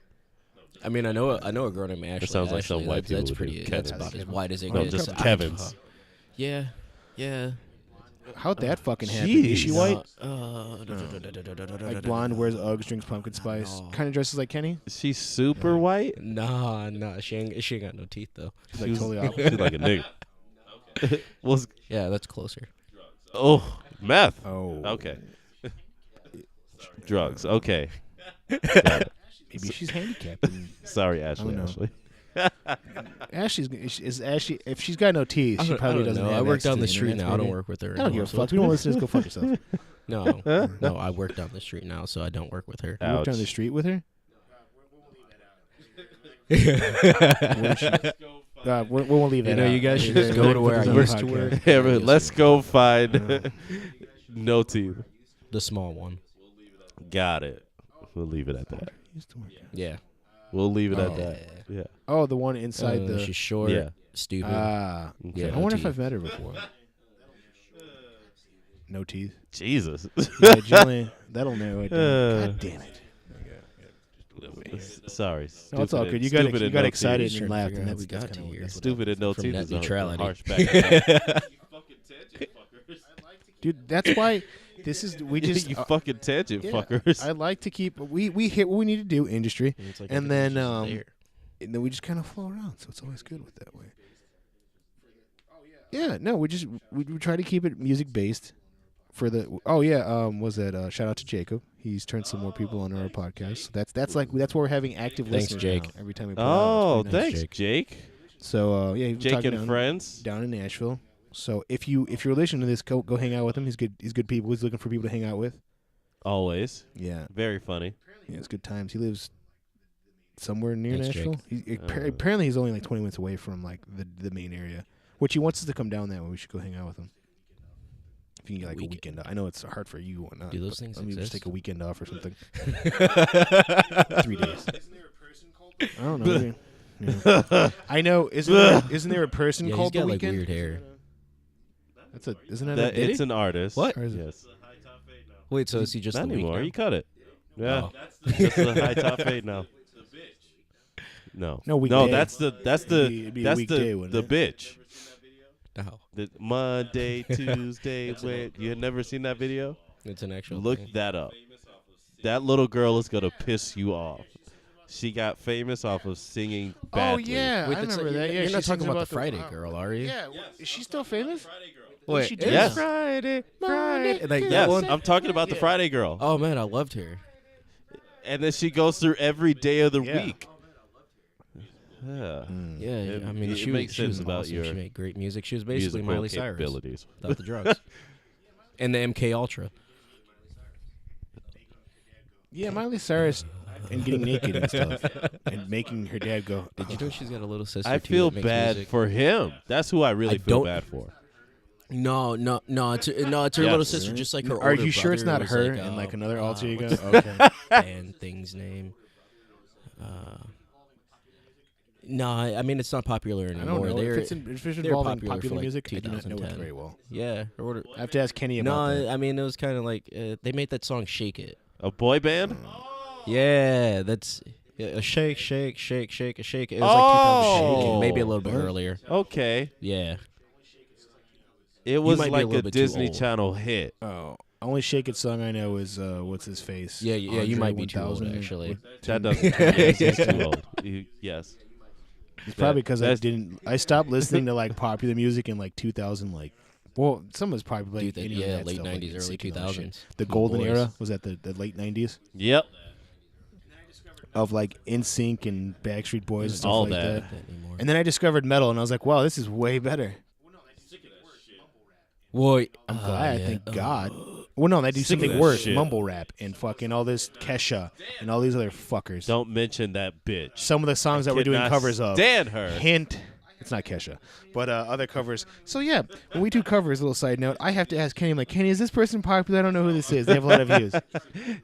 [SPEAKER 3] I mean, I know a girl named Ashley.
[SPEAKER 2] sounds like some
[SPEAKER 3] Ashley,
[SPEAKER 2] white people
[SPEAKER 3] that's
[SPEAKER 2] would do.
[SPEAKER 3] pretty. That's
[SPEAKER 2] Kevins.
[SPEAKER 3] about as white as it
[SPEAKER 2] No,
[SPEAKER 3] gets.
[SPEAKER 2] just
[SPEAKER 3] I-
[SPEAKER 2] Kevins.
[SPEAKER 3] Yeah, yeah.
[SPEAKER 1] How'd that fucking happen? Is she
[SPEAKER 2] Jeez.
[SPEAKER 1] white?
[SPEAKER 3] Like
[SPEAKER 1] Like blonde, wears Uggs, drinks pumpkin spice,
[SPEAKER 3] No.
[SPEAKER 1] kind of dresses like Kenny.
[SPEAKER 2] She's super white.
[SPEAKER 3] Nah. She ain't got no teeth though.
[SPEAKER 1] She's like
[SPEAKER 2] She was-
[SPEAKER 1] totally opposite.
[SPEAKER 2] She's like a nigga. Was
[SPEAKER 3] Yeah, that's closer.
[SPEAKER 2] oh meth.
[SPEAKER 1] Oh,
[SPEAKER 2] Okay. Drugs. Okay. Got it.
[SPEAKER 1] maybe she's handicapped. And
[SPEAKER 2] Sorry, Ashley.
[SPEAKER 1] know.
[SPEAKER 2] Ashley.
[SPEAKER 1] is Ashley? If she's got no teeth, she probably doesn't.
[SPEAKER 3] know.
[SPEAKER 1] Have
[SPEAKER 3] I work
[SPEAKER 1] access
[SPEAKER 3] down
[SPEAKER 1] to
[SPEAKER 3] the street
[SPEAKER 1] internet,
[SPEAKER 3] now. I don't
[SPEAKER 1] maybe.
[SPEAKER 3] work with her.
[SPEAKER 1] I don't give a
[SPEAKER 3] anymore, so-
[SPEAKER 1] fuck. We don't listen to this. Go fuck yourself.
[SPEAKER 3] No, I work down the street now, so I don't work with her.
[SPEAKER 1] You work down
[SPEAKER 2] Ouch.
[SPEAKER 1] the street with her. Where is she? We won't leave
[SPEAKER 3] You
[SPEAKER 1] that
[SPEAKER 3] know,
[SPEAKER 1] out.
[SPEAKER 3] you guys should
[SPEAKER 1] We're
[SPEAKER 3] just
[SPEAKER 1] gonna
[SPEAKER 3] go to
[SPEAKER 1] put
[SPEAKER 3] where I
[SPEAKER 1] this on the
[SPEAKER 3] used to
[SPEAKER 1] podcast.
[SPEAKER 3] work.
[SPEAKER 2] Yeah, but let's go find no teeth.
[SPEAKER 3] The small one.
[SPEAKER 2] Got it. We'll leave it at that.
[SPEAKER 1] Used to work out.
[SPEAKER 3] Yeah.
[SPEAKER 2] We'll leave it
[SPEAKER 3] Oh.
[SPEAKER 2] at that. Yeah.
[SPEAKER 1] Oh, the one inside the.
[SPEAKER 3] She's short,
[SPEAKER 2] Yeah.
[SPEAKER 3] stupid.
[SPEAKER 1] Ah,
[SPEAKER 3] Yeah,
[SPEAKER 1] I
[SPEAKER 3] no
[SPEAKER 1] wonder if
[SPEAKER 3] teeth.
[SPEAKER 1] I've met her before. No teeth.
[SPEAKER 2] Jesus.
[SPEAKER 1] Yeah, Jillian, that'll narrow it down.
[SPEAKER 2] Uh.
[SPEAKER 1] God damn it.
[SPEAKER 2] Sorry.
[SPEAKER 1] No, it's all
[SPEAKER 2] stupid
[SPEAKER 1] good.
[SPEAKER 2] and-
[SPEAKER 1] You got
[SPEAKER 2] stupid and no
[SPEAKER 1] excited
[SPEAKER 2] teeth.
[SPEAKER 1] and
[SPEAKER 3] Trying to
[SPEAKER 1] laughed,
[SPEAKER 3] figure
[SPEAKER 1] and
[SPEAKER 3] out
[SPEAKER 1] that's,
[SPEAKER 3] we got
[SPEAKER 1] that's
[SPEAKER 3] to
[SPEAKER 1] kind
[SPEAKER 3] here.
[SPEAKER 1] of
[SPEAKER 2] Stupid and no
[SPEAKER 3] From
[SPEAKER 2] teeth
[SPEAKER 3] net
[SPEAKER 2] is a
[SPEAKER 3] neutrality.
[SPEAKER 2] harsh back.
[SPEAKER 1] dude. That's why this is. We just.
[SPEAKER 2] you fucking tangent
[SPEAKER 1] yeah,
[SPEAKER 2] fuckers.
[SPEAKER 1] I like to keep. We hit what we need to do, industry,
[SPEAKER 3] It's like
[SPEAKER 1] and
[SPEAKER 3] everything's
[SPEAKER 1] then
[SPEAKER 3] just there.
[SPEAKER 1] and then we just kind of flow around. So it's always good with that way. Yeah, no, we try to keep it music based. For the was that shout out to Jacob? He's turned some more people on our podcast. So that's why we're having active
[SPEAKER 3] Thanks,
[SPEAKER 1] listeners
[SPEAKER 3] Jake.
[SPEAKER 1] now every time we put it
[SPEAKER 2] Oh,
[SPEAKER 1] out. It's pretty nice.
[SPEAKER 2] thanks, Jake.
[SPEAKER 1] So yeah, he was
[SPEAKER 2] Jake
[SPEAKER 1] talking
[SPEAKER 2] and
[SPEAKER 1] down,
[SPEAKER 2] friends.
[SPEAKER 1] down in Nashville. So if you're listening to this, go hang out with him. He's good. He's good people. He's looking for people to hang out with.
[SPEAKER 2] Always.
[SPEAKER 1] Yeah,
[SPEAKER 2] Very funny.
[SPEAKER 1] yeah, it's good times. He lives somewhere near
[SPEAKER 3] Thanks,
[SPEAKER 1] Nashville. Apparently, he's only like 20 minutes away from like the main area, which he wants us to come down that way. We should go hang out with him. If you can get like a weekend off. I know it's hard for you or not.
[SPEAKER 3] Do those
[SPEAKER 1] but
[SPEAKER 3] things
[SPEAKER 1] let me just
[SPEAKER 3] exist?
[SPEAKER 1] take a weekend off or something. 3 days. I don't know. maybe. Yeah. I know. Isn't there a person
[SPEAKER 3] Yeah, he's
[SPEAKER 1] called
[SPEAKER 3] got
[SPEAKER 1] The
[SPEAKER 3] like
[SPEAKER 1] Weeknd?
[SPEAKER 3] weird hair.
[SPEAKER 1] Isn't that
[SPEAKER 2] That,
[SPEAKER 1] a
[SPEAKER 2] it's an artist.
[SPEAKER 3] What?
[SPEAKER 1] Or is it-
[SPEAKER 2] Yes.
[SPEAKER 3] Wait, so is he just
[SPEAKER 2] Not
[SPEAKER 3] the
[SPEAKER 2] anymore.
[SPEAKER 3] weak
[SPEAKER 2] You cut it. Yeah.
[SPEAKER 3] Oh.
[SPEAKER 2] Just a high top fade now. No.
[SPEAKER 1] No, weekday.
[SPEAKER 2] that's the
[SPEAKER 1] It'd be a
[SPEAKER 2] that's
[SPEAKER 1] weekday,
[SPEAKER 2] the
[SPEAKER 1] wouldn't
[SPEAKER 2] bitch.
[SPEAKER 3] No,
[SPEAKER 2] The Monday, Tuesday, you had never seen that video?
[SPEAKER 3] it's an actual.
[SPEAKER 2] Look
[SPEAKER 3] thing.
[SPEAKER 2] that up. That little girl is gonna piss you off. She got famous off of singing badly.
[SPEAKER 1] Oh yeah,
[SPEAKER 3] Wait,
[SPEAKER 1] I
[SPEAKER 3] that's
[SPEAKER 1] remember that. Yeah,
[SPEAKER 3] You're
[SPEAKER 1] she
[SPEAKER 3] not talking
[SPEAKER 1] sings
[SPEAKER 3] about the
[SPEAKER 1] the
[SPEAKER 3] Friday girl, are you?
[SPEAKER 1] Yeah, is she still famous?
[SPEAKER 3] Wait,
[SPEAKER 1] she
[SPEAKER 3] it's
[SPEAKER 1] do?
[SPEAKER 2] Yes.
[SPEAKER 3] Friday,
[SPEAKER 1] Friday,
[SPEAKER 3] Like that
[SPEAKER 2] Yes,
[SPEAKER 3] one?
[SPEAKER 2] I'm talking about the Friday girl.
[SPEAKER 3] Oh man, I loved her.
[SPEAKER 2] And then she goes through every day of the
[SPEAKER 1] Yeah.
[SPEAKER 2] week. Yeah.
[SPEAKER 3] Yeah,
[SPEAKER 2] It-
[SPEAKER 3] I mean,
[SPEAKER 2] it
[SPEAKER 3] she
[SPEAKER 2] makes
[SPEAKER 3] was
[SPEAKER 2] sense about
[SPEAKER 3] awesome.
[SPEAKER 2] your
[SPEAKER 3] She made great music. She was basically
[SPEAKER 2] musical
[SPEAKER 3] Miley Cyrus
[SPEAKER 2] capabilities.
[SPEAKER 3] without the drugs and the MK Ultra.
[SPEAKER 1] Yeah, Miley Cyrus and getting naked and stuff, and making her dad go.
[SPEAKER 3] Did you know she's got a little sister?
[SPEAKER 2] I
[SPEAKER 3] too
[SPEAKER 2] feel
[SPEAKER 3] that makes
[SPEAKER 2] bad
[SPEAKER 3] music?
[SPEAKER 2] for him. That's who I really
[SPEAKER 3] I
[SPEAKER 2] feel
[SPEAKER 3] don't-
[SPEAKER 2] bad for.
[SPEAKER 3] No, it's her
[SPEAKER 2] Yes.
[SPEAKER 3] little sister, just like her.
[SPEAKER 1] Are
[SPEAKER 3] older
[SPEAKER 1] you sure it's
[SPEAKER 3] brother
[SPEAKER 1] not
[SPEAKER 3] was
[SPEAKER 1] her
[SPEAKER 3] like,
[SPEAKER 1] and like another
[SPEAKER 3] what's
[SPEAKER 1] alter ego?
[SPEAKER 3] the
[SPEAKER 1] Okay.
[SPEAKER 3] band thing's name? No, I mean it's not popular
[SPEAKER 1] I
[SPEAKER 3] anymore.
[SPEAKER 1] don't know
[SPEAKER 3] They're,
[SPEAKER 1] if it's
[SPEAKER 3] they're
[SPEAKER 1] involving
[SPEAKER 3] popular for,
[SPEAKER 1] popular
[SPEAKER 3] like,
[SPEAKER 1] music. I do not know it
[SPEAKER 3] 2010.
[SPEAKER 1] very well.
[SPEAKER 3] yeah. Or,
[SPEAKER 1] I have to ask Kenny
[SPEAKER 3] no,
[SPEAKER 1] about that.
[SPEAKER 3] I mean it was kind of like they made that song "Shake It."
[SPEAKER 2] A boy band?
[SPEAKER 3] Yeah, that's a shake, shake, shake, shake, a shake. It was like 2000, maybe a little bit
[SPEAKER 1] What?
[SPEAKER 3] earlier.
[SPEAKER 2] Okay.
[SPEAKER 3] Yeah,
[SPEAKER 2] It was
[SPEAKER 3] might be a
[SPEAKER 2] like
[SPEAKER 3] little
[SPEAKER 2] a
[SPEAKER 3] bit too
[SPEAKER 2] Disney
[SPEAKER 3] old.
[SPEAKER 2] Channel hit.
[SPEAKER 1] Oh, only "Shake It" song I know is what's his face.
[SPEAKER 3] Yeah, you
[SPEAKER 1] Andre
[SPEAKER 3] might be too old,
[SPEAKER 1] 1000
[SPEAKER 3] actually.
[SPEAKER 2] That doesn't count. Yes, he's too old. Yes.
[SPEAKER 1] It's probably because
[SPEAKER 2] that's-
[SPEAKER 1] I stopped listening to like popular music in like 2000. Like, well, some was probably like
[SPEAKER 3] Dude,
[SPEAKER 1] any of
[SPEAKER 3] yeah,
[SPEAKER 1] that
[SPEAKER 3] late
[SPEAKER 1] stuff, like
[SPEAKER 3] 90s, early
[SPEAKER 1] NSYNC and all that shit.
[SPEAKER 3] 2000s.
[SPEAKER 1] The
[SPEAKER 3] My
[SPEAKER 1] golden
[SPEAKER 3] boys.
[SPEAKER 1] era was that the late 90s
[SPEAKER 2] Yep.
[SPEAKER 1] of like NSYNC and Backstreet Boys and stuff
[SPEAKER 2] All
[SPEAKER 1] like
[SPEAKER 2] that.
[SPEAKER 1] that.
[SPEAKER 3] Not anymore.
[SPEAKER 1] And then I discovered metal, and I was like, wow, this is way better.
[SPEAKER 3] Well,
[SPEAKER 1] I'm glad,
[SPEAKER 3] yeah.
[SPEAKER 1] thank God. Well, no, they do
[SPEAKER 2] Sick of
[SPEAKER 1] something
[SPEAKER 2] that
[SPEAKER 1] worse,
[SPEAKER 2] shit.
[SPEAKER 1] mumble rap and fucking all this Kesha and all these other fuckers.
[SPEAKER 2] Don't mention that bitch.
[SPEAKER 1] Some of the songs that we're
[SPEAKER 2] Could
[SPEAKER 1] doing
[SPEAKER 2] not
[SPEAKER 1] covers of.
[SPEAKER 2] stand her.
[SPEAKER 1] Hint. It's not Kesha, but other covers. So yeah, when we do covers, little side note, I have to ask Kenny, I'm like, Kenny, is this person popular? I don't know who this is. They have a lot of views.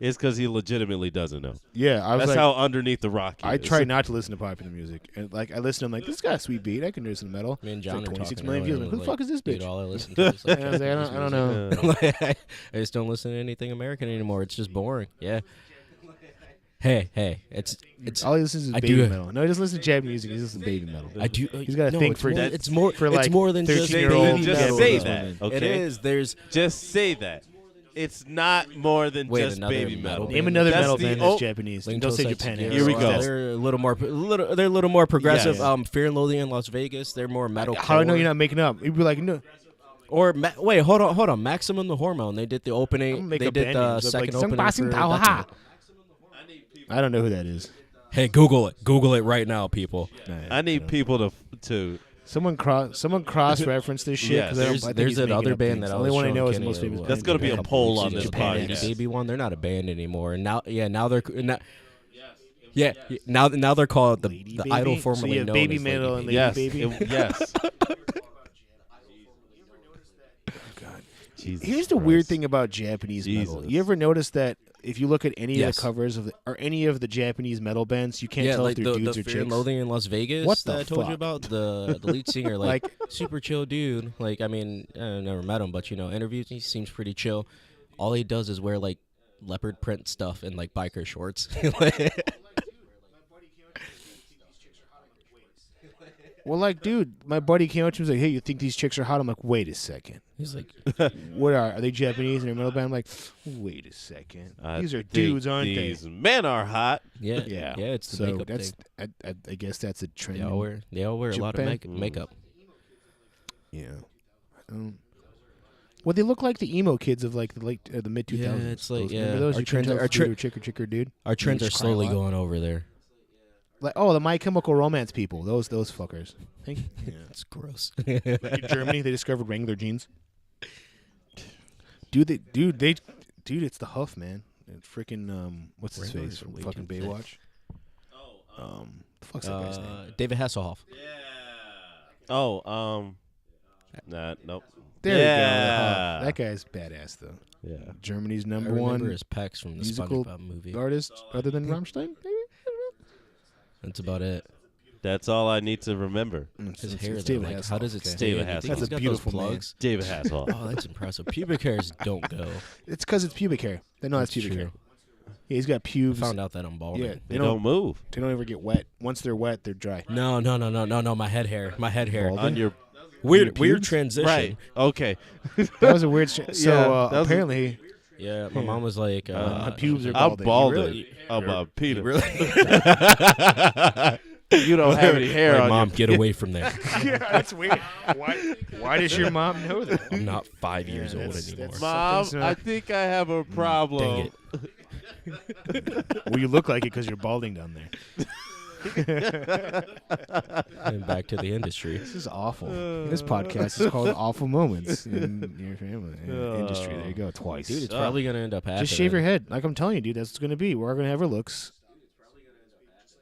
[SPEAKER 2] It's because he legitimately doesn't know.
[SPEAKER 1] Yeah, I was
[SPEAKER 2] That's
[SPEAKER 1] like,
[SPEAKER 2] how underneath the rock he
[SPEAKER 1] I
[SPEAKER 2] is.
[SPEAKER 1] try not to listen to popular music, and like I listen to, I'm like, this got a sweet beat. I can listen to metal.
[SPEAKER 3] Me and
[SPEAKER 1] It's
[SPEAKER 3] John
[SPEAKER 1] like
[SPEAKER 3] were
[SPEAKER 1] 26
[SPEAKER 3] talking
[SPEAKER 1] million views.
[SPEAKER 3] earlier,
[SPEAKER 1] I'm like, who the fuck is this
[SPEAKER 3] Dude,
[SPEAKER 1] bitch?
[SPEAKER 3] all I listen to is like
[SPEAKER 1] And I was like, I don't know.
[SPEAKER 2] Uh,
[SPEAKER 3] I just don't listen to anything American anymore. It's just boring. Yeah. Hey, it's
[SPEAKER 1] All he listens to is
[SPEAKER 3] I
[SPEAKER 1] baby
[SPEAKER 3] do-
[SPEAKER 1] metal. No, he doesn't listen to Japanese music. He listens to baby metal.
[SPEAKER 3] I do.
[SPEAKER 1] He's got a
[SPEAKER 3] no,
[SPEAKER 1] thing
[SPEAKER 3] it's
[SPEAKER 1] for
[SPEAKER 3] more,
[SPEAKER 1] that-
[SPEAKER 3] it's more
[SPEAKER 1] for,
[SPEAKER 3] it's
[SPEAKER 1] like,
[SPEAKER 3] more than just
[SPEAKER 1] 13-year-old
[SPEAKER 3] baby
[SPEAKER 2] Just
[SPEAKER 3] metal.
[SPEAKER 2] say
[SPEAKER 1] Japanese
[SPEAKER 2] that.
[SPEAKER 1] women.
[SPEAKER 2] Okay.
[SPEAKER 3] It is. There's
[SPEAKER 2] Just say that. It's not more than
[SPEAKER 3] Wait,
[SPEAKER 2] just
[SPEAKER 3] another
[SPEAKER 2] baby
[SPEAKER 3] metal
[SPEAKER 2] metal.
[SPEAKER 3] band?
[SPEAKER 1] Name another
[SPEAKER 2] That's
[SPEAKER 1] metal
[SPEAKER 2] the
[SPEAKER 1] band
[SPEAKER 2] o-
[SPEAKER 1] that's Japanese.
[SPEAKER 3] Link
[SPEAKER 1] Don't
[SPEAKER 3] to
[SPEAKER 1] say
[SPEAKER 3] Sex
[SPEAKER 1] Japan.
[SPEAKER 3] Gear.
[SPEAKER 2] Here we go.
[SPEAKER 3] They're a little more. They're a little more progressive.
[SPEAKER 1] Yeah.
[SPEAKER 3] Fear and Loathing in Las Vegas. They're more metal.
[SPEAKER 1] How do I know you're not making up? You'd be like, no.
[SPEAKER 3] Or wait, hold on. Maximum the Hormone. They did the
[SPEAKER 1] I'm
[SPEAKER 3] opening.
[SPEAKER 1] gonna make
[SPEAKER 3] They
[SPEAKER 1] up
[SPEAKER 3] did
[SPEAKER 1] band
[SPEAKER 3] the
[SPEAKER 1] names.
[SPEAKER 3] second
[SPEAKER 1] Like,
[SPEAKER 3] opening.
[SPEAKER 1] Passing
[SPEAKER 3] For,
[SPEAKER 1] Tao
[SPEAKER 3] that's
[SPEAKER 1] Ha.
[SPEAKER 3] it.
[SPEAKER 1] I don't know who that is.
[SPEAKER 3] Hey, Google it. Google it right now, people.
[SPEAKER 2] I need people to.
[SPEAKER 1] Someone cross-reference this shit.
[SPEAKER 2] Yes.
[SPEAKER 1] 'cause I
[SPEAKER 3] There's,
[SPEAKER 1] think
[SPEAKER 3] there's
[SPEAKER 1] he's
[SPEAKER 3] that
[SPEAKER 1] making
[SPEAKER 3] other
[SPEAKER 1] up
[SPEAKER 3] band
[SPEAKER 1] things.
[SPEAKER 3] that
[SPEAKER 1] The
[SPEAKER 3] I
[SPEAKER 1] only
[SPEAKER 3] was
[SPEAKER 1] one I
[SPEAKER 3] showing
[SPEAKER 1] know is the
[SPEAKER 3] Kenny
[SPEAKER 1] most famous.
[SPEAKER 3] was-
[SPEAKER 2] That's gonna be a
[SPEAKER 1] band.
[SPEAKER 2] poll on this
[SPEAKER 3] Japan,
[SPEAKER 2] podcast.
[SPEAKER 3] Baby One. They're not a band anymore. And now, now they're now they're called the
[SPEAKER 1] Lady
[SPEAKER 3] the
[SPEAKER 1] Baby?
[SPEAKER 3] idol
[SPEAKER 1] So
[SPEAKER 3] formerly
[SPEAKER 1] you have
[SPEAKER 3] known
[SPEAKER 1] Baby
[SPEAKER 3] as
[SPEAKER 1] Metal
[SPEAKER 3] Lady
[SPEAKER 1] and
[SPEAKER 3] Baby.
[SPEAKER 2] Yes.
[SPEAKER 1] Baby?
[SPEAKER 2] Yes.
[SPEAKER 1] God.
[SPEAKER 2] Jesus
[SPEAKER 1] Here's the
[SPEAKER 2] Christ.
[SPEAKER 1] weird thing about Japanese metal.
[SPEAKER 2] Jesus.
[SPEAKER 1] You ever notice that if you look at any of
[SPEAKER 3] Yes.
[SPEAKER 1] the covers of or any of the Japanese metal bands, you can't
[SPEAKER 3] Yeah,
[SPEAKER 1] tell
[SPEAKER 3] like
[SPEAKER 1] if they're
[SPEAKER 3] the
[SPEAKER 1] dudes or
[SPEAKER 3] Fear
[SPEAKER 1] chicks.
[SPEAKER 3] and Loathing in Las Vegas.
[SPEAKER 1] What the
[SPEAKER 3] that I told
[SPEAKER 1] fuck?
[SPEAKER 3] you about the lead singer, like,
[SPEAKER 1] Like-
[SPEAKER 3] super chill dude. Like, I mean, I never met him, but interviews he seems pretty chill. All he does is wear like leopard print stuff and like biker shorts.
[SPEAKER 1] Well, like, dude, my buddy came up to me and was like, "Hey, you think these chicks are hot?" I'm like, "Wait a second.
[SPEAKER 3] He's like,
[SPEAKER 1] What are they Japanese and they're a metal band?" I'm like, "Wait a second. These are
[SPEAKER 2] think
[SPEAKER 1] dudes, aren't
[SPEAKER 2] these men are hot.
[SPEAKER 3] yeah,
[SPEAKER 1] Yeah.
[SPEAKER 3] It's the
[SPEAKER 1] so
[SPEAKER 3] makeup
[SPEAKER 1] that's
[SPEAKER 3] thing.
[SPEAKER 1] I guess that's a trend.
[SPEAKER 3] They all wear a lot of
[SPEAKER 1] Japan?
[SPEAKER 3] makeup.
[SPEAKER 1] Yeah. Well, they look like the emo kids of like the mid 2000s.
[SPEAKER 3] Yeah, it's like,
[SPEAKER 1] Remember
[SPEAKER 3] yeah,
[SPEAKER 1] those?
[SPEAKER 3] our
[SPEAKER 1] You couldn't
[SPEAKER 3] trends
[SPEAKER 1] tell
[SPEAKER 3] are-
[SPEAKER 1] if they were chick or dude.
[SPEAKER 3] Our trends
[SPEAKER 1] They
[SPEAKER 3] are
[SPEAKER 1] just cry a
[SPEAKER 3] slowly
[SPEAKER 1] lot.
[SPEAKER 3] going over there.
[SPEAKER 1] Like, the My Chemical Romance people. Those fuckers. Yeah.
[SPEAKER 3] It's gross.
[SPEAKER 1] Like in Germany, they discovered Wrangler jeans. Dude, it's the Huff, man. It's freaking what's his
[SPEAKER 3] Wranglers
[SPEAKER 1] face
[SPEAKER 3] are
[SPEAKER 1] from
[SPEAKER 3] way
[SPEAKER 1] fucking
[SPEAKER 3] too thick.
[SPEAKER 1] Baywatch? The fuck's that guy's name?
[SPEAKER 3] David Hasselhoff.
[SPEAKER 2] Oh, nope.
[SPEAKER 1] There we go. The
[SPEAKER 2] Yeah.
[SPEAKER 1] Huff. That guy's badass though.
[SPEAKER 2] Yeah.
[SPEAKER 1] Germany's
[SPEAKER 3] I
[SPEAKER 1] number
[SPEAKER 3] remember
[SPEAKER 1] one
[SPEAKER 3] his pecs from the
[SPEAKER 1] musical
[SPEAKER 3] SpongeBob movie.
[SPEAKER 1] artist, other than Rammstein. Maybe.
[SPEAKER 3] That's about it.
[SPEAKER 2] That's all I need to remember.
[SPEAKER 3] His
[SPEAKER 1] It's
[SPEAKER 3] hair, though,
[SPEAKER 1] David
[SPEAKER 3] like,
[SPEAKER 1] Hasselhoff,
[SPEAKER 3] how does it
[SPEAKER 1] okay.
[SPEAKER 3] stay?
[SPEAKER 2] David
[SPEAKER 3] Do you
[SPEAKER 2] Hasselhoff.
[SPEAKER 3] think
[SPEAKER 1] That's
[SPEAKER 3] he's
[SPEAKER 1] a
[SPEAKER 3] got
[SPEAKER 1] beautiful
[SPEAKER 3] those
[SPEAKER 1] man.
[SPEAKER 3] plugs?
[SPEAKER 2] David Hasselhoff.
[SPEAKER 3] Oh, that's impressive. Pubic hairs don't go.
[SPEAKER 1] It's because it's pubic hair. They know that's
[SPEAKER 3] That's
[SPEAKER 1] pubic
[SPEAKER 3] true.
[SPEAKER 1] hair. Yeah, he's got pubes.
[SPEAKER 3] Found out that I'm balding.
[SPEAKER 1] Yeah,
[SPEAKER 2] They don't move
[SPEAKER 1] They don't ever get wet. Once they're wet, they're dry.
[SPEAKER 3] No. My head hair.
[SPEAKER 1] Balding?
[SPEAKER 2] on your
[SPEAKER 3] Weird
[SPEAKER 1] pubes?
[SPEAKER 3] transition.
[SPEAKER 2] right. Okay.
[SPEAKER 1] That was a weird. So
[SPEAKER 2] Yeah, that was a-
[SPEAKER 1] apparently,
[SPEAKER 3] Yeah, my mom was like,
[SPEAKER 1] my pubes are
[SPEAKER 2] I'm
[SPEAKER 1] balding.
[SPEAKER 2] balding. About Peter.
[SPEAKER 3] really?
[SPEAKER 2] You don't have any hair
[SPEAKER 3] Like,
[SPEAKER 2] on
[SPEAKER 3] mom,
[SPEAKER 2] your
[SPEAKER 3] get away from there.
[SPEAKER 1] Yeah, that's weird. Why does your mom know that?
[SPEAKER 3] I'm not 5 years old
[SPEAKER 1] that's-
[SPEAKER 3] anymore.
[SPEAKER 1] that's-
[SPEAKER 2] Mom,
[SPEAKER 1] Something's
[SPEAKER 2] I
[SPEAKER 1] not-
[SPEAKER 2] think I have a problem.
[SPEAKER 3] Dang it.
[SPEAKER 1] Well, you look like it because you're balding down there.
[SPEAKER 3] And back to the industry.
[SPEAKER 1] This is awful. This podcast is called Awful Moments in your family industry. There you go, twice.
[SPEAKER 3] Dude, it's probably going to end up happening.
[SPEAKER 1] Just shave your head. Like I'm telling you, dude, that's what's going to be. We're going to have our looks.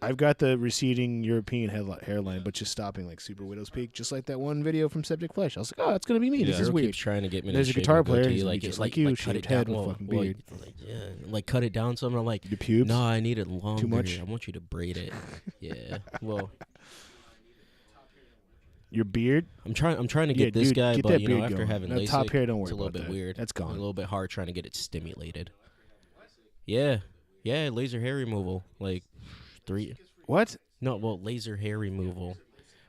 [SPEAKER 1] I've got the receding European hairline, but just stopping like Super Widow's Peak, just like that one video from Septic Flesh. I was like, oh, it's going to be me.
[SPEAKER 2] Yeah.
[SPEAKER 1] This is
[SPEAKER 3] Girl
[SPEAKER 1] weird.
[SPEAKER 3] keeps trying to get me
[SPEAKER 1] There's
[SPEAKER 3] to
[SPEAKER 1] a
[SPEAKER 3] shave
[SPEAKER 1] guitar
[SPEAKER 3] my
[SPEAKER 1] player,
[SPEAKER 3] goatee,
[SPEAKER 1] he's
[SPEAKER 3] like,
[SPEAKER 1] just
[SPEAKER 3] it's
[SPEAKER 1] like you,
[SPEAKER 3] cut
[SPEAKER 1] shaved
[SPEAKER 3] it
[SPEAKER 1] head
[SPEAKER 3] down.
[SPEAKER 1] with a fucking
[SPEAKER 3] Well,
[SPEAKER 1] beard.
[SPEAKER 3] like cut it down. So I'm like,
[SPEAKER 1] Your pubes?
[SPEAKER 3] no, I need it longer.
[SPEAKER 1] much?
[SPEAKER 3] I want you to braid it. Yeah. Well,
[SPEAKER 1] Your beard?
[SPEAKER 3] I'm trying to
[SPEAKER 1] Yeah,
[SPEAKER 3] get this
[SPEAKER 1] dude,
[SPEAKER 3] guy,
[SPEAKER 1] get
[SPEAKER 3] but
[SPEAKER 1] that
[SPEAKER 3] you know,
[SPEAKER 1] beard
[SPEAKER 3] after
[SPEAKER 1] going.
[SPEAKER 3] having
[SPEAKER 1] That
[SPEAKER 3] LASIK,
[SPEAKER 1] top hair, don't worry
[SPEAKER 3] it's a little
[SPEAKER 1] about
[SPEAKER 3] bit
[SPEAKER 1] that.
[SPEAKER 3] weird.
[SPEAKER 1] That's gone.
[SPEAKER 3] A little bit hard trying to get it stimulated. Yeah, laser hair removal, like 3.
[SPEAKER 1] What?
[SPEAKER 3] No, well, laser hair removal.